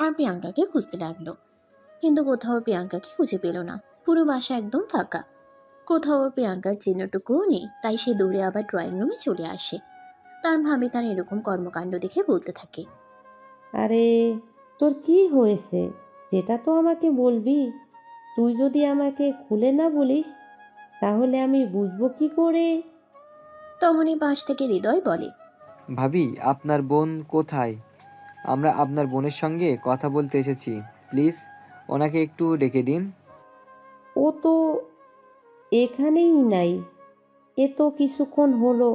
আর প্রিয়াঙ্কাকে খুঁজতে লাগলো। কিন্তু কোথাও প্রিয়াঙ্কাকে খুঁজে পেল না। পুরো বাসা একদম ফাঁকা, কোথাও প্রিয়াঙ্কার চিহ্নটুকুও নেই। তাই সে দৌড়ে আবার ড্রয়িং রুমে চলে আসে। তার ভাবি তার এরকম কর্মকাণ্ড দেখে বলতে থাকে, আরে, তোর কি হয়েছে সেটা তো আমাকে বলবি। তুই যদি আমাকে খুলে না বলিস তাহলে আমি বুঝবো কি করে? তখনই পাশ থেকে হৃদয় বলে, ভাবি, আপনার বোন কোথায়? আমরা আপনার বোনের সঙ্গে কথা বলতে এসেছি। প্লিজ ওনাকে একটু ডেকে দিন। ও তো এখানেই নাই। এ তো কিছুক্ষণ হলো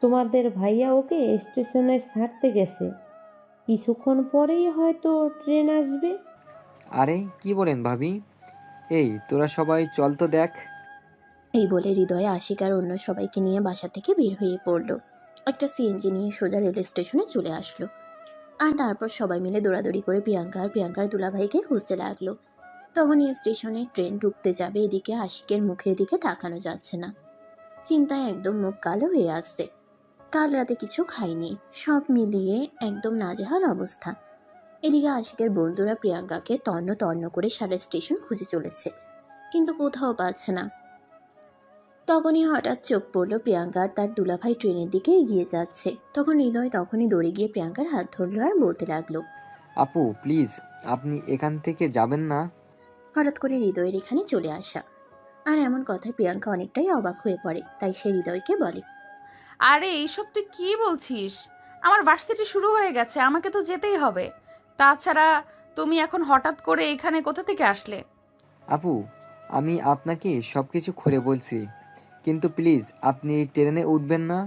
তোমাদের ভাইয়া ওকে স্টেশনে ছাড়তে গেছে। কিছুক্ষণ পরেই হয়তো ট্রেন আসবে। আরে কি বলেন ভাবি? এই তোরা সবাই চল তো দেখ। এই বলে হৃদয় আশিক আর অন্য সবাইকে নিয়ে বাসা থেকে বের হয়ে পড়লো। একটা সিএনজি নিয়ে সোজা রেল স্টেশনে চলে আসলো। আর তারপর সবাই মিলে দৌড়াদৌড়ি করে প্রিয়াঙ্কা আর প্রিয়াঙ্কার দুলাভাইকে খুঁজতে লাগলো। তখনই স্টেশনে ট্রেন ঢুকতে যাবে, এদিকে আশিকের মুখের দিকে তাকানো যাচ্ছে না। চিন্তায় একদম মুখ কালো হয়ে আসছে। কাল রাতে কিছু খায়নি, সব মিলিয়ে একদম নাজেহাল অবস্থা। এদিকে আশিকের বন্ধুরা প্রিয়াঙ্কাকে তন্ন তন্ন করে সারা স্টেশন খুঁজে চলেছে, কিন্তু কোথাও পাচ্ছে না। তখনই হঠাৎ চোখ পড়লো প্রিয়াঙ্কার তার দুলাভাই ট্রেনের দিকে এগিয়ে যাচ্ছে। তখন হৃদয় তখনই দৌড়ে গিয়ে প্রিয়াঙ্কার হাত ধরলো আর বলতে লাগলো, আপু প্লিজ, আপনি এখান থেকে যাবেন না। হঠাৎ করে হৃদয়ের এখানে চলে আসা আর এমন কথায় প্রিয়াঙ্কা অনেকটাই অবাক হয়ে পড়ে। তাই সে হৃদয়কে বলে, আরে এইসব তুই কি বলছিস? আমার ভার্সিটি শুরু হয়ে গেছে, আমাকে তো যেতেই হবে। তাছাড়া তুমি এখন হঠাৎ করে এখানে কোথা থেকে আসলে? আপু, আমি আপনাকে সব কিছু খুলে বলছি, কিন্তু প্লিজ আপনি ট্রেনে উঠবেন না।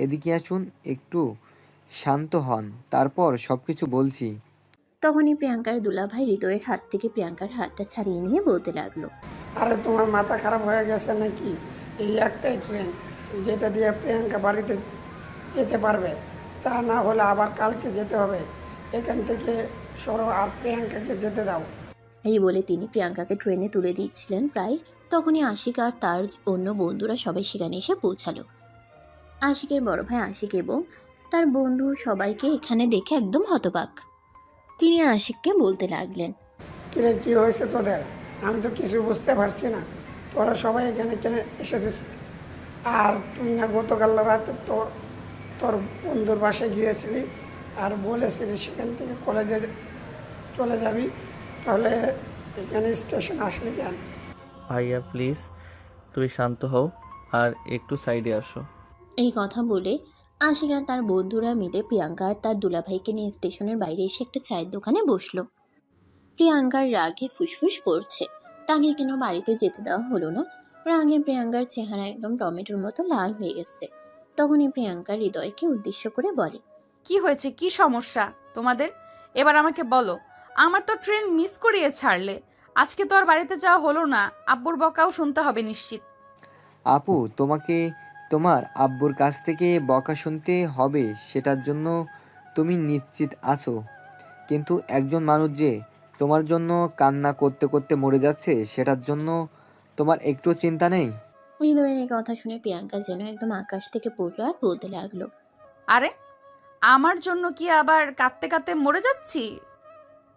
এদিকে আসুন, একটু শান্ত হন, তারপর সব কিছু বলছি। তখনই প্রিয়াঙ্কার দুলাভাই হৃদয়ের হাত থেকে প্রিয়াঙ্কার হাতটা ছাড়িয়ে নিয়ে বলতে লাগলো, আরে তোমার মাথা খারাপ হয়ে গেছে নাকি? এই একটাই ট্রেন যেটা দিয়ে প্রিয়াঙ্কা বাড়িতে যেতে পারবে, তা না হলে আবার কালকে যেতে হবে। এখান থেকে সরো আর প্রিয়াঙ্কাকে যেতে দাও। এই বলে তিনি প্রিয়াঙ্কাকে ট্রেনে তুলে দিচ্ছিলেন প্রায় তখনই আশিক আর তার অন্য বন্ধুরা সবাই সেখানে এসে পৌঁছালো। আশিকের বড় ভাই আশিক এবং তার বন্ধু সবাইকে এখানে দেখে একদম হতবাক। তিনি আশিককে বলতে লাগলেন, কিরে, কি হয়েছে তোদের? আমি তো কিছু বুঝতে পারছি না। তোরা সবাই এখানে কেন এসেছিস? আর তুই না গতকাল রাতে তোর তোর বন্ধুর বাসায় গিয়েছিলি আর বলেছিলি সেখান থেকে কলেজে চলে যাবি, তাহলে এখানে স্টেশন আসলি কেন? ভাইয়া প্লিজ, তুই শান্ত হও আর একটু সাইডে আসো। এই কথা বলে আশিক আর তার বন্ধুরা মিলে প্রিয়াঙ্কা আর তার দুলাভাইকে নিয়ে স্টেশনের বাইরে এসে একটা চায়ের দোকানে বসলো। প্রিয়াঙ্কার রাগে ফুসফুস করছে, তাকে কেন বাড়িতে যেতে দেওয়া হলো না। রাগে প্রিয়াঙ্কার চেহারা একদম টমেটোর মতো লাল হয়ে গেছে। তখনই প্রিয়াঙ্কা হৃদয়কে উদ্দেশ্য করে বলে, কি হয়েছে, কি সমস্যা তোমাদের? এবার আমাকে বলো। আমার তো ট্রেন মিস করিয়ে ছাড়লে, আজকে তো আর বাড়িতে যাওয়া হলো না, আব্বুর বকাও শুনতে হবে নিশ্চিত। আপু, তোমাকে তোমার আব্বুর কাছ থেকে বকা শুনতে হবে সেটার জন্য তুমি নিশ্চিত আছো? কিন্তু একজন মানুষ যে তোমার জন্য কান্না করতে করতে মরে যাচ্ছে, সেটার জন্য তোমার একটু চিন্তা নেই? হৃদয়ের এই কথা শুনে প্রিয়াঙ্কা যেন একদম আকাশ থেকে পড়লো আর বলতে লাগলো, আরে আমার জন্য কি আবার কাঁদতে কাঁদতে মরে যাচ্ছি?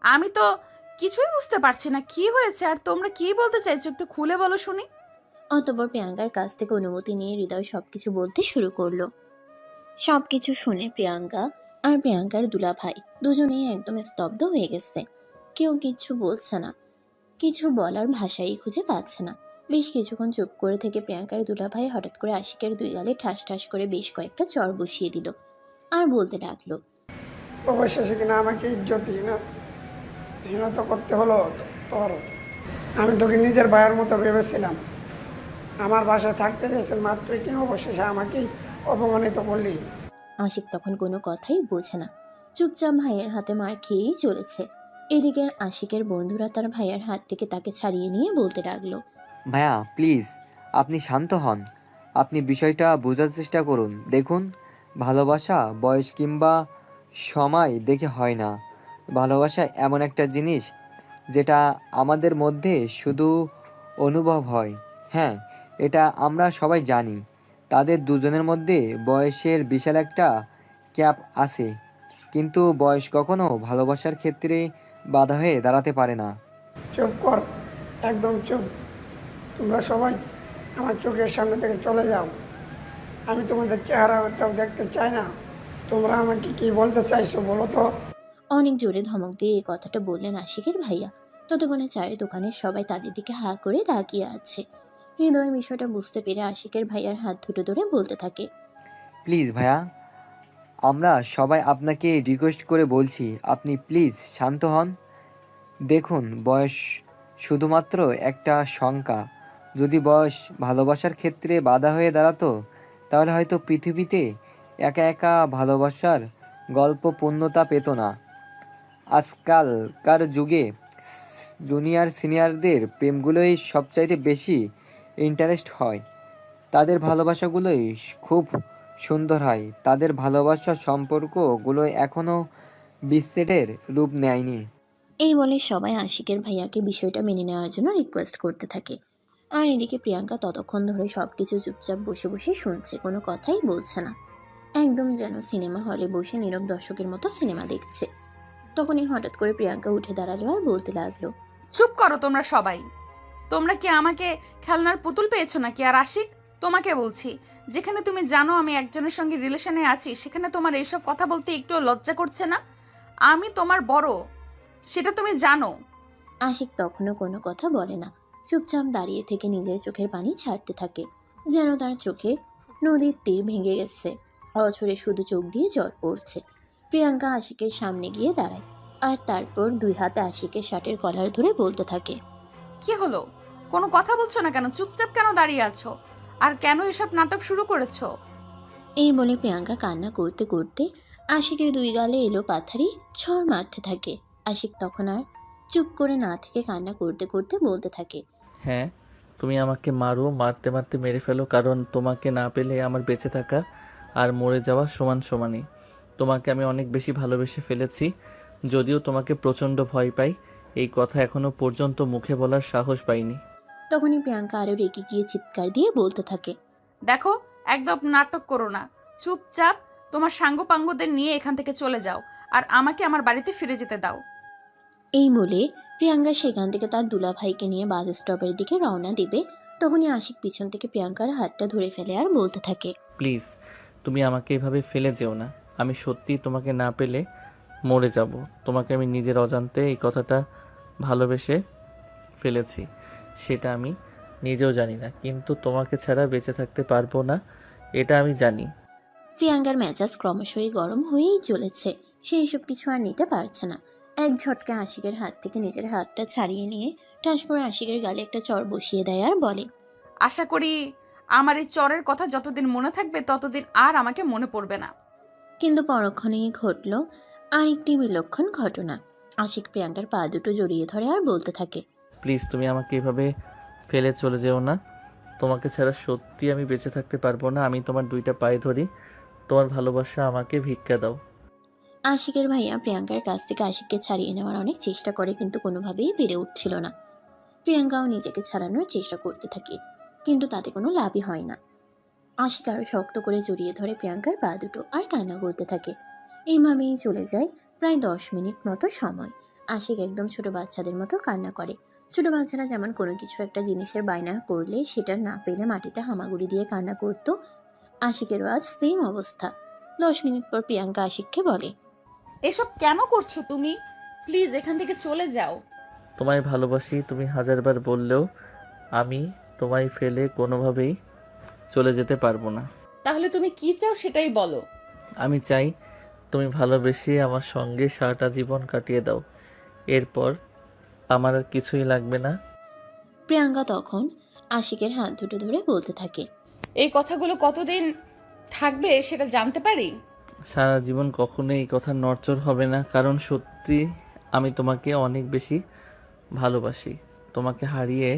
আমি তো কিছুই বুঝতে পারছি না কি হয়েছে, আর তোমরা কি বলতে চাইছো একটু খুলে বলো শুনি। অতঃপর প্রিয়াঙ্কার কাছ থেকে অনুমতি নিয়ে হৃদয় সবকিছু বলতে শুরু করলো। সবকিছু শুনে প্রিয়াঙ্কা আর প্রিয়াঙ্কার দুলাভাই দুজনেই একদম স্তব্ধ হয়ে গেছে। কেউ কিচ্ছু বলছে না, কিছু বলার ভাষাই খুঁজে পাচ্ছে না। বেশ কিছুক্ষণ চুপ করে থেকে প্রিয়াঙ্কার দুলাভাই হঠাৎ করে আশিকের দুই গালে ঠাস ঠাস করে বেশ কয়েকটা চড় বসিয়ে দিল আর বলতে লাগলো, অবশেষে কিনা আমাকে হীনতা করতে হলো তোর। আমি তোকে নিজের ভাইয়ের মতো ভেবেছিলাম। আমার বাসায় থাকতে চেয়েছেন মাত্রই কিনা অবশেষে আমাকেই অপমানিত করলি। আশিক তখন কোনো কথাই বোঝে না, চুপচাপ ভাইয়ের হাতে মার খেয়েই চলেছে। এদিকে আশিকের বন্ধুরা তার ভাইয়ের হাত থেকে তাকে ছাড়িয়ে নিয়ে বলতে লাগলো, ভাইয়া প্লিজ, আপনি শান্ত হন। আপনি বিষয়টা বোঝার চেষ্টা করুন। দেখুন, ভালোবাসা বয়স কিংবা সময় দেখে হয় না। ভালোবাসা এমন একটা জিনিস যেটা আমাদের মধ্যে শুধু অনুভব হয়। হ্যাঁ, এটা আমরা সবাই জানি। তাদের দুজনের মধ্যে বয়সের বিশাল একটা গ্যাপ আছে, কিন্তু বয়স কখনো ভালোবাসার ক্ষেত্রে বাধা হয়ে দাঁড়াতে পারে না। চুপ কর, একদম চুপ। তোমরা সবাই আমার চোখের সামনে থেকে চলে যাও। আমি তোমাদের চেহারাটাও দেখতে চাই না। তোমরা আমাকে কি বলতে চাইছো বলো তো? অনেক জোরে ধমক দিয়ে এই কথাটা বললেন আশিকের ভাইয়া। ততক্ষণে চায়ের দোকানের সবাই তাদের দিকে হা করে তাকিয়ে আছে। হৃদয় বিষয়টা বুঝতে পেরে আশিকের ভাইয়ার হাত দুটো ধরে বলতে থাকে, প্লিজ ভাইয়া, আমরা সবাই আপনাকে রিকোয়েস্ট করে বলছি, আপনি প্লিজ শান্ত হন। দেখুন, বয়স শুধুমাত্র একটা সংখ্যা। যদি বয়স ভালোবাসার ক্ষেত্রে বাধা হয়ে দাঁড়াতো, তাহলে হয়তো পৃথিবীতে একা একা ভালোবাসার গল্প পূর্ণতা পেত না। আজকালকার যুগে জুনিয়র সিনিয়রদের প্রেমগুলোই সবচাইতে বেশি ইন্টারেস্ট হয়। তাদের ভালোবাসাগুলোই খুব সুন্দর হয়। তাদের ভালোবাসার সম্পর্কগুলো এখনও বিচ্ছেদের রূপ নেয়নি। এই বলে সবাই আশিকের ভাইয়াকে বিষয়টা মেনে নেওয়ার জন্য রিকোয়েস্ট করতে থাকে। আর এদিকে প্রিয়াঙ্কা ততক্ষণ ধরে সবকিছু চুপচাপ বসে বসে শুনছে, কোনো কথাই বলছে না। একদম যেন সিনেমা হলে বসে নীরব দর্শকের মতো সিনেমা দেখছে। তখনই হঠাৎ করে প্রিয়াঙ্কা উঠে দাঁড়ালো আর বলতে লাগলো, চুপ করো তোমরা সবাই। তোমরা কি আমাকে খেলনার পুতুল পেয়েছো নাকি? আর আশিক, তোমাকে বলছি, যেখানে তুমি জানো আমি একজনের সঙ্গে রিলেশনে আছি, সেখানে তোমার এইসব কথা বলতে একটু লজ্জা করছে না? আমি তোমার বড়, সেটা তুমি জানো। আশিক তখনও কোনো কথা বলে না, চুপচাপ দাঁড়িয়ে থেকে নিজের চোখের পানি ছাড়তে থাকে, যেন তার চোখে নদীর তীর ভেঙে গেছে। অঝরে শুধু চোখ দিয়ে জল পড়ছে। প্রিয়াঙ্কা আশিকের সামনে গিয়ে দাঁড়ায়, আর তারপর দুই হাতে আশিকের শার্টের কলার ধরে বলতে থাকে, কি হলো? কোনো কথা বলছো না কেন? চুপচাপ কেন দাঁড়িয়ে আছো? আর কেন এসব নাটক শুরু করেছো? এই বলে প্রিয়াঙ্কা কান্না করতে করতে আশিকের দুই গালে এলো পাথারি ছড় মারতে থাকে। আশিক তখন আর চুপ করে না থেকে কান্না করতে করতে বলতে থাকে, হ্যাঁ, তুমি আমাকে মারো, মারতে মারতে মেরে ফেলো, কারণ তোমাকে না পেলে আমার বেঁচে থাকা আর মরে যাওয়া সমান সমানই। তোমাকে আমি অনেক বেশি ভালোবেসে ফেলেছি, যদিও তোমাকে প্রচণ্ড ভয় পাই। এই কথা এখনো পর্যন্ত মুখে বলার সাহস পাইনি। তখনই প্রিয়াঙ্কা আরও রেগে গিয়ে চিৎকার দিয়ে বলতে থাকে, দেখো, একদম নাটক করো না। চুপচাপ তোমার সাঙ্গপাঙ্গদের নিয়ে এখান থেকে চলে যাও, আর আমাকে আমার বাড়িতে ফিরে যেতে দাও। এই বলে প্রিয়াঙ্কা সেখান থেকে তার দুলাভাইকে নিয়ে বাস স্টপের দিকে রওনা দিবে। তখনই আশিক পিছন থেকে প্রিয়াঙ্কার হাতটা ধরে ফেলে আর বলতে থাকে, প্লিজ, তুমি আমাকে এভাবে ফেলে যেও না। আমি সত্যি তোমাকে না পেলে মরে যাব। তোমাকে আমি নিজের অজান্তে এই কথাটা ভালোবেসে ফেলেছি, সেটা আমি নিজেও জানি না, কিন্তু তোমাকে ছাড়া বেঁচে থাকতে পারবো না, এটা আমি জানি। প্রিয়াঙ্কার মেজাজ ক্রমশই গরম হয়েই চলেছে। সে এসব কিছু আর নিতে পারছে না। এক ঝটকা আশিকের হাত থেকে নিজের হাতটা ছাড়িয়ে নিয়ে ঠাস করে আশিকের গালে একটা চড় বসিয়ে দেয় আর বলে, আশা করি আমার এই চরের কথা যতদিন মনে থাকবে ততদিন আর আমাকে মনে পড়বে না। কিন্তু পরক্ষণেই ঘটল আরেকটি বিলক্ষণ ঘটনা। আশিক প্রিয়াঙ্কার পা দুটো জড়িয়ে ধরে আর বলতে থাকে, প্লিজ, তুমি আমাকে এভাবে ফেলে চলে যেও না। তোমাকে ছাড়া সত্যি আমি বেঁচে থাকতে পারবো না। আমি তোমার দুইটা পায়ে ধরি, তোমার ভালোবাসা আমাকে ভিক্ষা দাও। আশিকের ভাইয়া প্রিয়াঙ্কার কাছ থেকে আশিককে ছাড়িয়ে নেওয়ার অনেক চেষ্টা করে, কিন্তু কোনোভাবেই বেড়ে উঠছিল না। প্রিয়াঙ্কাও নিজেকে ছাড়ানোর চেষ্টা করতে থাকে, কিন্তু তাতে কোনো লাভই হয় না। আশিক আরও শক্ত করে জড়িয়ে ধরে প্রিয়াঙ্কার পা দুটো আর কান্না করতে থাকে। এইভাবেই চলে যায় প্রায় 10 মিনিট মতো সময়। আশিক একদম ছোট বাচ্চাদের মতো কান্না করে। ছোট বাচ্চারা যেমন কোনো কিছু একটা জিনিসের বায়না করলে সেটা না পেলে মাটিতে হামাগুড়ি দিয়ে কান্না করতো, আশিকেরও আজ সেম অবস্থা। 10 মিনিট পর প্রিয়াঙ্কা আশিককে বলে, এসব কেন করছো তুমি? প্লিজ এখান থেকে চলে যাও। তোমায় ভালোবাসি, তুমি হাজারবার বললেও আমি তোমায় ফেলে কোনোভাবেই চলে যেতে পারবো না। তাহলে তুমি কি চাও সেটাই বলো। আমি চাই তুমি ভালোবেসে আমার সঙ্গে সারাটা জীবন কাটিয়ে দাও, এরপর আমার আর কিছুই লাগবে না। প্রিয়াঙ্কা তখন আশিকের হাত দুটো ধরে বলতে থাকে, এই কথাগুলো কতদিন থাকবে সেটা জানতে পারি? সারা জীবন কখনো এই কথা নড়চড় হবে না, কারণ সত্যি আমি তোমাকে অনেক বেশি ভালোবাসি। তোমাকে হারিয়ে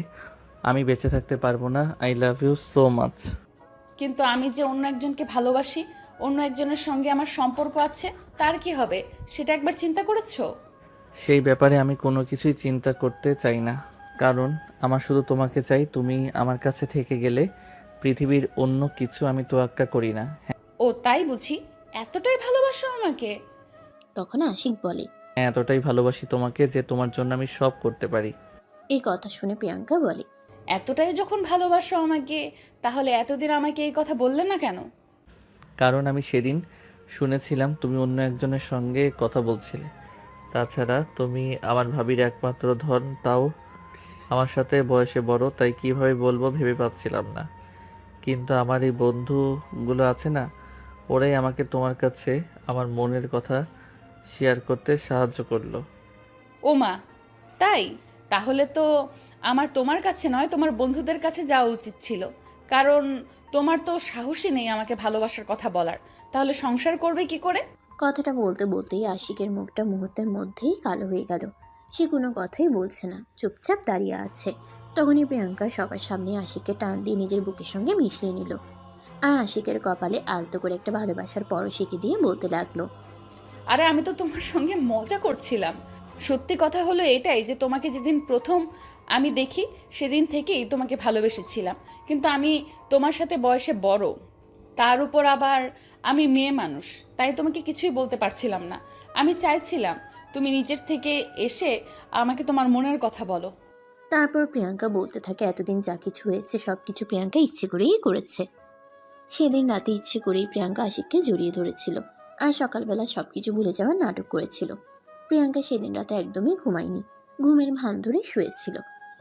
আমি বেঁচে থাকতে পারবো না। I love you so much. কিন্তু আমি যে অন্য একজনকে ভালোবাসি, অন্য একজনের সঙ্গে আমার সম্পর্ক আছে, তার কি হবে সেটা একবার চিন্তা করেছো? সেই ব্যাপারে আমি কোনো কিছুই চিন্তা করতে চাই না, কারণ আমার শুধু তোমাকে চাই। তুমি আমার কাছে থেকে গেলে পৃথিবীর অন্য কিছু আমি তোয়াক্কা করি না। ও তাই বুঝি? এতটাই ভালোবাসো আমাকে? তখন আশিক বলে। হ্যাঁ, এতটাই ভালোবাসি তোমাকে যে তোমার জন্য আমি সব করতে পারি। এই কথা শুনে প্রিয়াঙ্কা বলে, এতটাই যখন ভালোবাসো আমাকে, তাহলে এতদিন আমাকে এই কথা বললে না কেন? কারণ আমি সেদিন শুনেছিলাম তুমি অন্য একজনের সঙ্গে কথা বলছিলে। তাছাড়া তুমি আমার ভাবির একমাত্র ধন, তাও আমার সাথে বয়সে বড়, তাই কিভাবে বলবো ভেবে পাচ্ছিলাম না। কিন্তু আমার এই বন্ধুগুলো আছে না, ওরাই আমাকে তোমার কাছে আমার মনের কথা শেয়ার করতে সাহায্য করলো। ও মা, তাই? তাহলে তো আমার তোমার কাছে নয়, তোমার বন্ধুদের কাছে যাওয়া উচিত ছিল। কারণ তোমার তো সাহসই নেই আমাকে ভালোবাসার কথা বলার। তাহলে সংসার করবে কি করে? কথাটা বলতে বলতেই আশিকের মুখটা মুহূর্তের মধ্যেই কালো হয়ে গেল। সে কোনো কথাই বলছে না, চুপচাপ দাঁড়িয়ে আছে। তখনই প্রিয়াঙ্কা সবার সামনে আশিককে টান দিয়ে নিজের বুকের সঙ্গে মিশিয়ে নিল, আর আশিকের কপালে আলতো করে একটা ভালোবাসার পরশিকে দিয়ে বলতে লাগলো, আরে আমি তো তোমার সঙ্গে মজা করছিলাম। সত্যি কথা হলো এটাই যে তোমাকে যেদিন প্রথম আমি দেখি সেদিন থেকেই তোমাকে ভালোবেসেছিলাম। কিন্তু আমি তোমার সাথে বয়সে বড়, তার উপর আবার আমি মেয়ে মানুষ, তাই তোমাকে কিছুই বলতে পারছিলাম না। আমি চাইছিলাম তুমি নিজের থেকে এসে আমাকে তোমার মনের কথা বলো। তারপর প্রিয়াঙ্কা বলতে থাকে এতদিন যা কিছু হয়েছে সব কিছু প্রিয়াঙ্কা ইচ্ছে করেই করেছে। সেদিন রাতে ইচ্ছে করেই প্রিয়াঙ্কা আশিককে জড়িয়ে ধরেছিল, আর সকালবেলা সবকিছু ভুলে যাওয়ার নাটক করেছিল। প্রিয়াঙ্কা সেদিন রাতে একদমই ঘুমায়নি, ঘুমের ভান ধরে শুয়েছিল।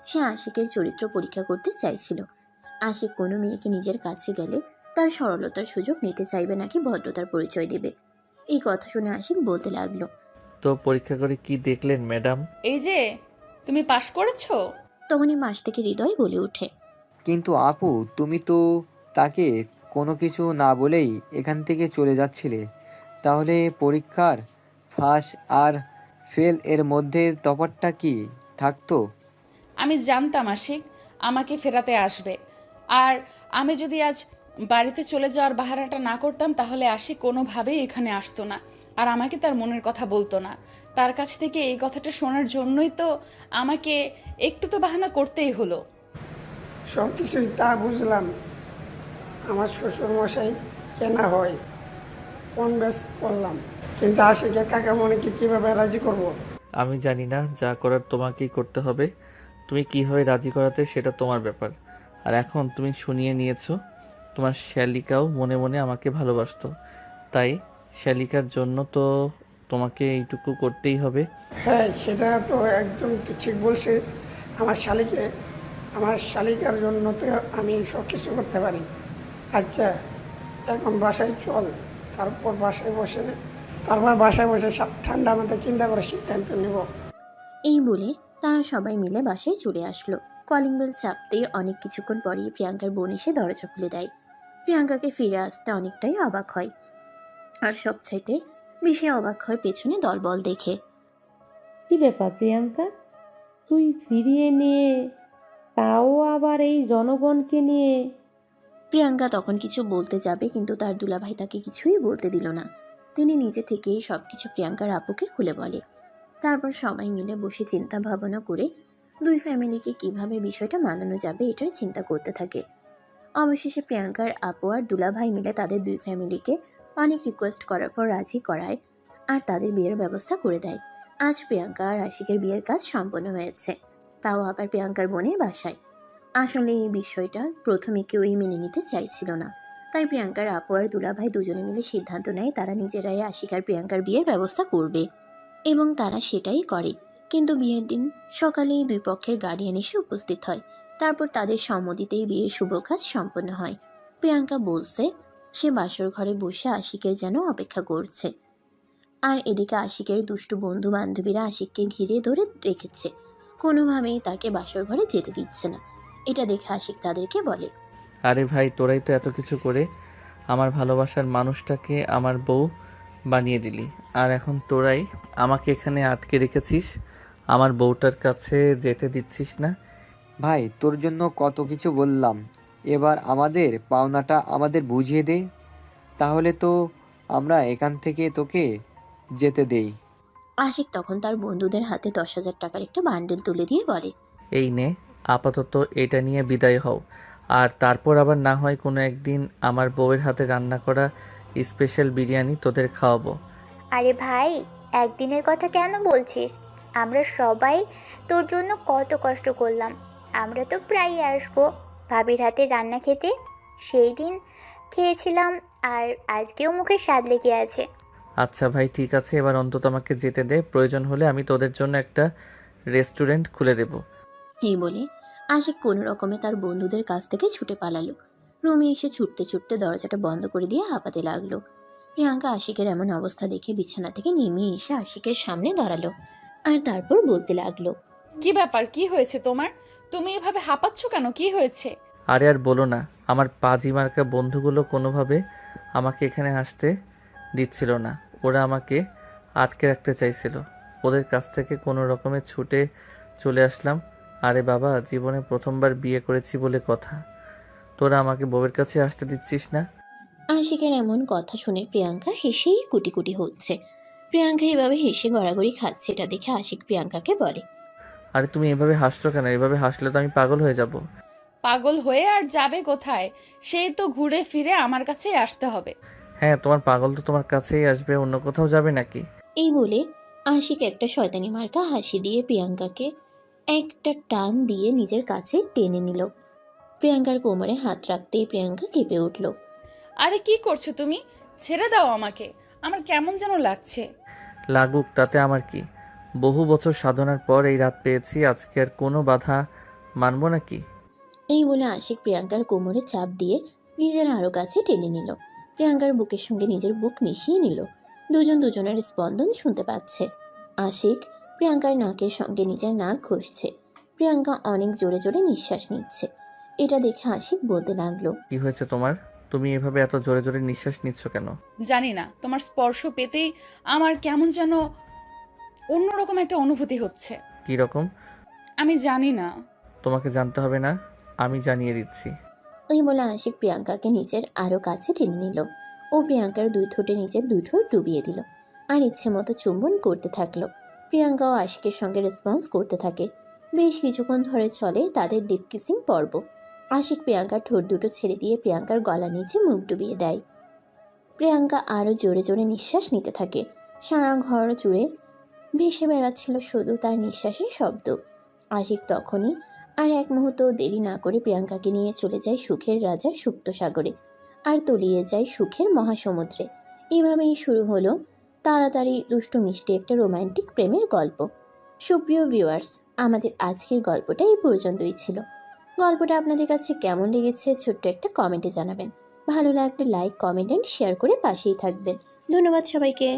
সে আশিকের চরিত্র পরীক্ষা করতে চাইছিল। আশিক কোনো মেয়েকে নিজের কাছে গেলে তার সরলতার সুযোগ নিতে চাইবে নাকি ভদ্রতার পরিচয় দেবে। এই কথা শুনে আশিক বলতে লাগলো, তো পরীক্ষা করে কি দেখলেন ম্যাডাম? এই যে তুমি পাশ করেছো। তখনই মাস থেকে হৃদয় বলে ওঠে, কিন্তু আপু, তুমি তো তাকে কোনো কিছু না বলেই এখান থেকে চলে যাচ্ছিলে। তাহলে পরীক্ষার ফাঁস আর ফেল এর মধ্যে তফাৎটা কি থাকতো? আমি জানতাম আশিক আমাকে ফেরাতে আসবে, আর আমি যদি আজ বাড়িতে চলে যাওয়ার বাহানাটা না করতাম তাহলে আশিক কোনোভাবেই এখানে আসতো না, আর আমাকে তার মনের কথা বলতো না। তার কাছ থেকে এই কথাটা শোনার জন্যই তো আমাকে একটু তো বাহানা করতেই হলো। সব কিছুই তা বুঝলাম। আমার শ্বশুরমশাই কেনা হয় কোন ব্যাস করলাম, কিন্তু আশিকের কাকামণিকে কীভাবে রাজি করব। আমি জানি না, যা করার তোমাকেই করতে হবে। তুমি কীভাবে রাজি করাতে সেটা তোমার ব্যাপার। আর এখন তুমি শুনিয়ে নিয়েছো তোমার শ্যালিকাও মনে মনে আমাকে ভালোবাসতো, তাই শ্যালিকার জন্য তো তোমাকে এইটুকু করতেই হবে। হ্যাঁ, সেটা তো একদম তুই ঠিক বলছিস। আমার শালিকে, আমার শালিকার জন্য তো আমি সব কিছু করতে পারি। আচ্ছা, এখন বাসায় চল, তারপর বাসায় বসে সব ঠান্ডা মাথায় চিন্তা করে সিদ্ধান্ত নেব। এই বলে তারা সবাই মিলে বাসায় চলে আসলো। কলিং বেল চাপতেই অনেক কিছুক্ষণ পরেই প্রিয়াঙ্কার বোন এসে দরজা খুলে দেয়। প্রিয়াঙ্কাকে ফিরে আসতে অনেকটাই অবাক হয়, আর সবচাইতে বেশি অবাক হয় পেছনে দলবল দেখে। কি ব্যাপার প্রিয়াঙ্কা, তুই ফিরিয়ে নিয়ে, তাও আবার এই জনগণকে নিয়ে? প্রিয়াঙ্কা তখন কিছু বলতে যাবে, কিন্তু তার দুলাভাই তাকে কিছুই বলতে দিল না। তিনি নিজে থেকেই সবকিছু প্রিয়াঙ্কার আপুকে খুলে বলে। তারপর সবাই মিলে বসে চিন্তা ভাবনা করে দুই ফ্যামিলিকে কিভাবে বিষয়টা মানানো যাবে এটার চিন্তা করতে থাকে। অবশেষে প্রিয়াঙ্কার আপু আর দুলাভাই মিলে তাদের দুই ফ্যামিলিকে অনেক রিকোয়েস্ট করার পর রাজি করায়, আর তাদের বিয়ের ব্যবস্থা করে দেয়। আজ প্রিয়াঙ্কা আর আশিকের বিয়ের কাজ সম্পন্ন হয়েছে, তাও আবার প্রিয়াঙ্কার বোনের বাসায়। আসলে এই বিষয়টা প্রথমে কেউই মেনে নিতে চাইছিল না, তাই প্রিয়াঙ্কার আপু আর দুলাভাই দুজনে মিলে সিদ্ধান্ত নেয় তারা নিজেরাই আশিক আর প্রিয়াঙ্কার বিয়ের ব্যবস্থা করবে, এবং তারা সেটাই করে। কিন্তু বিয়ের দিন সকালেই দুই পক্ষের গার্ডিয়ান এসে উপস্থিত হয়। তারপর তাদের সম্মতিতেই বিয়ের শুভ কাজ সম্পন্ন হয়। প্রিয়াঙ্কা বলছে সে বাসর ঘরে বসে আশিকের যেন অপেক্ষা করছে, আর এদিকে আশিকের দুষ্টু বন্ধু বান্ধবীরা আশিককে ঘিরে ধরে রেখেছে, কোনোভাবেই তাকে বাসর ঘরে যেতে দিচ্ছে না। এটা দেখে আশিক তাদেরকে বলে, আরে ভাই, তোরাই তো এত কিছু করে আমার ভালোবাসার মানুষটাকে আমার বউ বানিয়ে দিলি, আর এখন তোরাই আমাকে এখানে আটকে রেখেছিস, আমার বউটার কাছে যেতে দিচ্ছিস না। ভাই, তোর জন্য কত কিছু বললাম, এবার আমাদের পাওনাটা আমাদের বুঝিয়ে দে, তাহলে তো আমরা এখান থেকে তোকে যেতে দেই। আশিক তখন তার বন্ধুদের হাতে 10,000 টাকার একটা বান্ডেল তুলে দিয়ে বলে, এই নে, আপাতত এটা নিয়ে বিদায় হও। আর তারপর আবার না হয় কোনো একদিন আমার বউয়ের হাতে রান্না করা স্পেশাল বিরিয়ানি তোদের খাওয়াবো। আরে ভাই, একদিনের কথা কেন বলছিস? আমরা সবাই তোর জন্য কত কষ্ট করলাম। আমরা তো প্রায়ই আসবো ভাবির হাতে রান্না খেতে। সেই দিন খেয়েছিলাম, আর আজকেও মুখে স্বাদ লেগে আছে। আচ্ছা ভাই, ঠিক আছে, এবার অন্তত আমাকে যেতে দে। প্রয়োজন হলে আমি তোদের জন্য একটা রেস্টুরেন্ট খুলে দেব। এই বলে আশিক কোনো রকমে তার বন্ধুদের কাছ থেকে ছুটে পালালো। রুমে এসে ছুটতে ছুটতে দরজাটা বন্ধ করে দিয়ে হাঁপাতে লাগলো। প্রিয়াঙ্কা আশিকের এমন অবস্থা দেখে বিছানা থেকে নেমে এসে আশিকের সামনে দাঁড়ালো, আর তারপর বলতে লাগলো, কি ব্যাপার, কি হয়েছে তোমার? তুমি এভাবে হাঁপাচ্ছ কেন? কি হয়েছে? আরে আর বলো না, আমার পাজি মার্কা বন্ধুগুলো কোনোভাবে আমাকে এখানে আসতে দিচ্ছিল না। ওরা আমাকে আটকে রাখতে চাইছিল। ওদের কাছ থেকে কোনো রকমে ছুটে চলে আসলাম। আরে বাবা, জীবনে প্রথমবার বিয়ে করেছি বলে কথা, তোরা আমাকে বউয়ের কাছে আসতে দিচ্ছিস না? আশিকের এমন কথা শুনে প্রিয়াঙ্কা হেসেই কুটি কুটি হচ্ছে। প্রিয়াঙ্কা এভাবে হেসে গড়াগড়ি খাচ্ছে, এটা দেখে আশিক প্রিয়াঙ্কাকে বলে, আরে তুমি এভাবে হাসছো কেন? এভাবে হাসলে তো আমি পাগল হয়ে যাব। পাগল হয়ে আর যাবে কোথায়? সেই তো ঘুরে ফিরে আমার কাছেই আসতে হবে। হ্যাঁ, তোমার পাগল তো তোমার কাছেই আসবে, অন্য কোথাও যাবে নাকি? এই বলে আশিক একটা শয়তানি মার্কা হাসি দিয়ে প্রিয়াঙ্কাকে একটা টান দিয়ে নিজের কাছে টেনে নিল। প্রিয়াঙ্কার কোমরে হাত রাখতেই প্রিয়াঙ্কা কেঁপে উঠল। আরে কি করছো তুমি? ছেড়ে দাও আমাকে, আমার কেমন যেন লাগছে। লাগুক, তাতে আমার কি? বহু বছর সাধনার পর এই রাত পেয়েছি, আজকে আর কোনো বাধা মানব নাকি? এই বলে আশিক প্রিয়াঙ্কার কোমরে চাপ দিয়ে নিজের আরও কাছে টেনে নিল। প্রিয়াঙ্কার বুকের সঙ্গে নিজের বুক মিশিয়ে নিল। দুজন দুজনের স্পন্দন শুনতে পাচ্ছে। আশিক প্রিয়াঙ্কার নাকের সঙ্গে নিজের নাক ঘষছে। প্রিয়াঙ্কা অনেক জোরে জোরে নিঃশ্বাস নিচ্ছে। এটা দেখে আশিক বলতে লাগলো, কি হয়েছে তোমার? তুমি এভাবে এত জোরে জোরে নিঃশ্বাস নিচ্ছ কেন? জানি না, তোমার স্পর্শ পেতেই আমার কেমন যেন অন্যরকম একটা অনুভূতি হচ্ছে। কি রকম? আমি জানি না। তোমাকে জানতে হবে না, আমি জানিয়ে দিচ্ছি। এই বলে আশিক প্রিয়াঙ্কাকে নিজের আরও কাছে টেনে নিল। ও প্রিয়াঙ্কার দুই ঠোঁটে নিজের দুই ঠোঁট ডুবিয়ে দিল আর ইচ্ছে মতো চুম্বন করতে থাকলো। প্রিয়াঙ্কাও আশিকের সঙ্গে রেসপন্স করতে থাকে। বেশ কিছুক্ষণ ধরে চলে তাদের ডিপ কিসিং পর্ব। আশিক প্রিয়াঙ্কার ঠোঁট দুটো ছেড়ে দিয়ে প্রিয়াঙ্কার গলা নিচে মুখ ডুবিয়ে দেয়। প্রিয়াঙ্কা আরও জোরে জোরে নিঃশ্বাস নিতে থাকে। সারা ঘর জুড়ে ভেসে বেড়াচ্ছিল শুধু তার নিঃশ্বাসের শব্দ। আশিক তখনই আর এক মুহূর্ত দেরি না করে প্রিয়াঙ্কাকে নিয়ে চলে যায় সুখের রাজার সুপ্ত সাগরে, আর তলিয়ে যায় সুখের মহাসমুদ্রে। এভাবেই শুরু হলো তাড়াতাড়ি দুষ্টু মিষ্টি একটা রোমান্টিক প্রেমের গল্প। সুপ্রিয় ভিউয়ার্স, আমাদের আজকের গল্পটা এই পর্যন্তই ছিল। গল্পটা আপনাদের কাছে কেমন লেগেছে ছোট্ট একটা কমেন্টে জানাবেন। ভালো লাগলে লাইক, কমেন্ট অ্যান্ড শেয়ার করে পাশেই থাকবেন। ধন্যবাদ সবাইকে।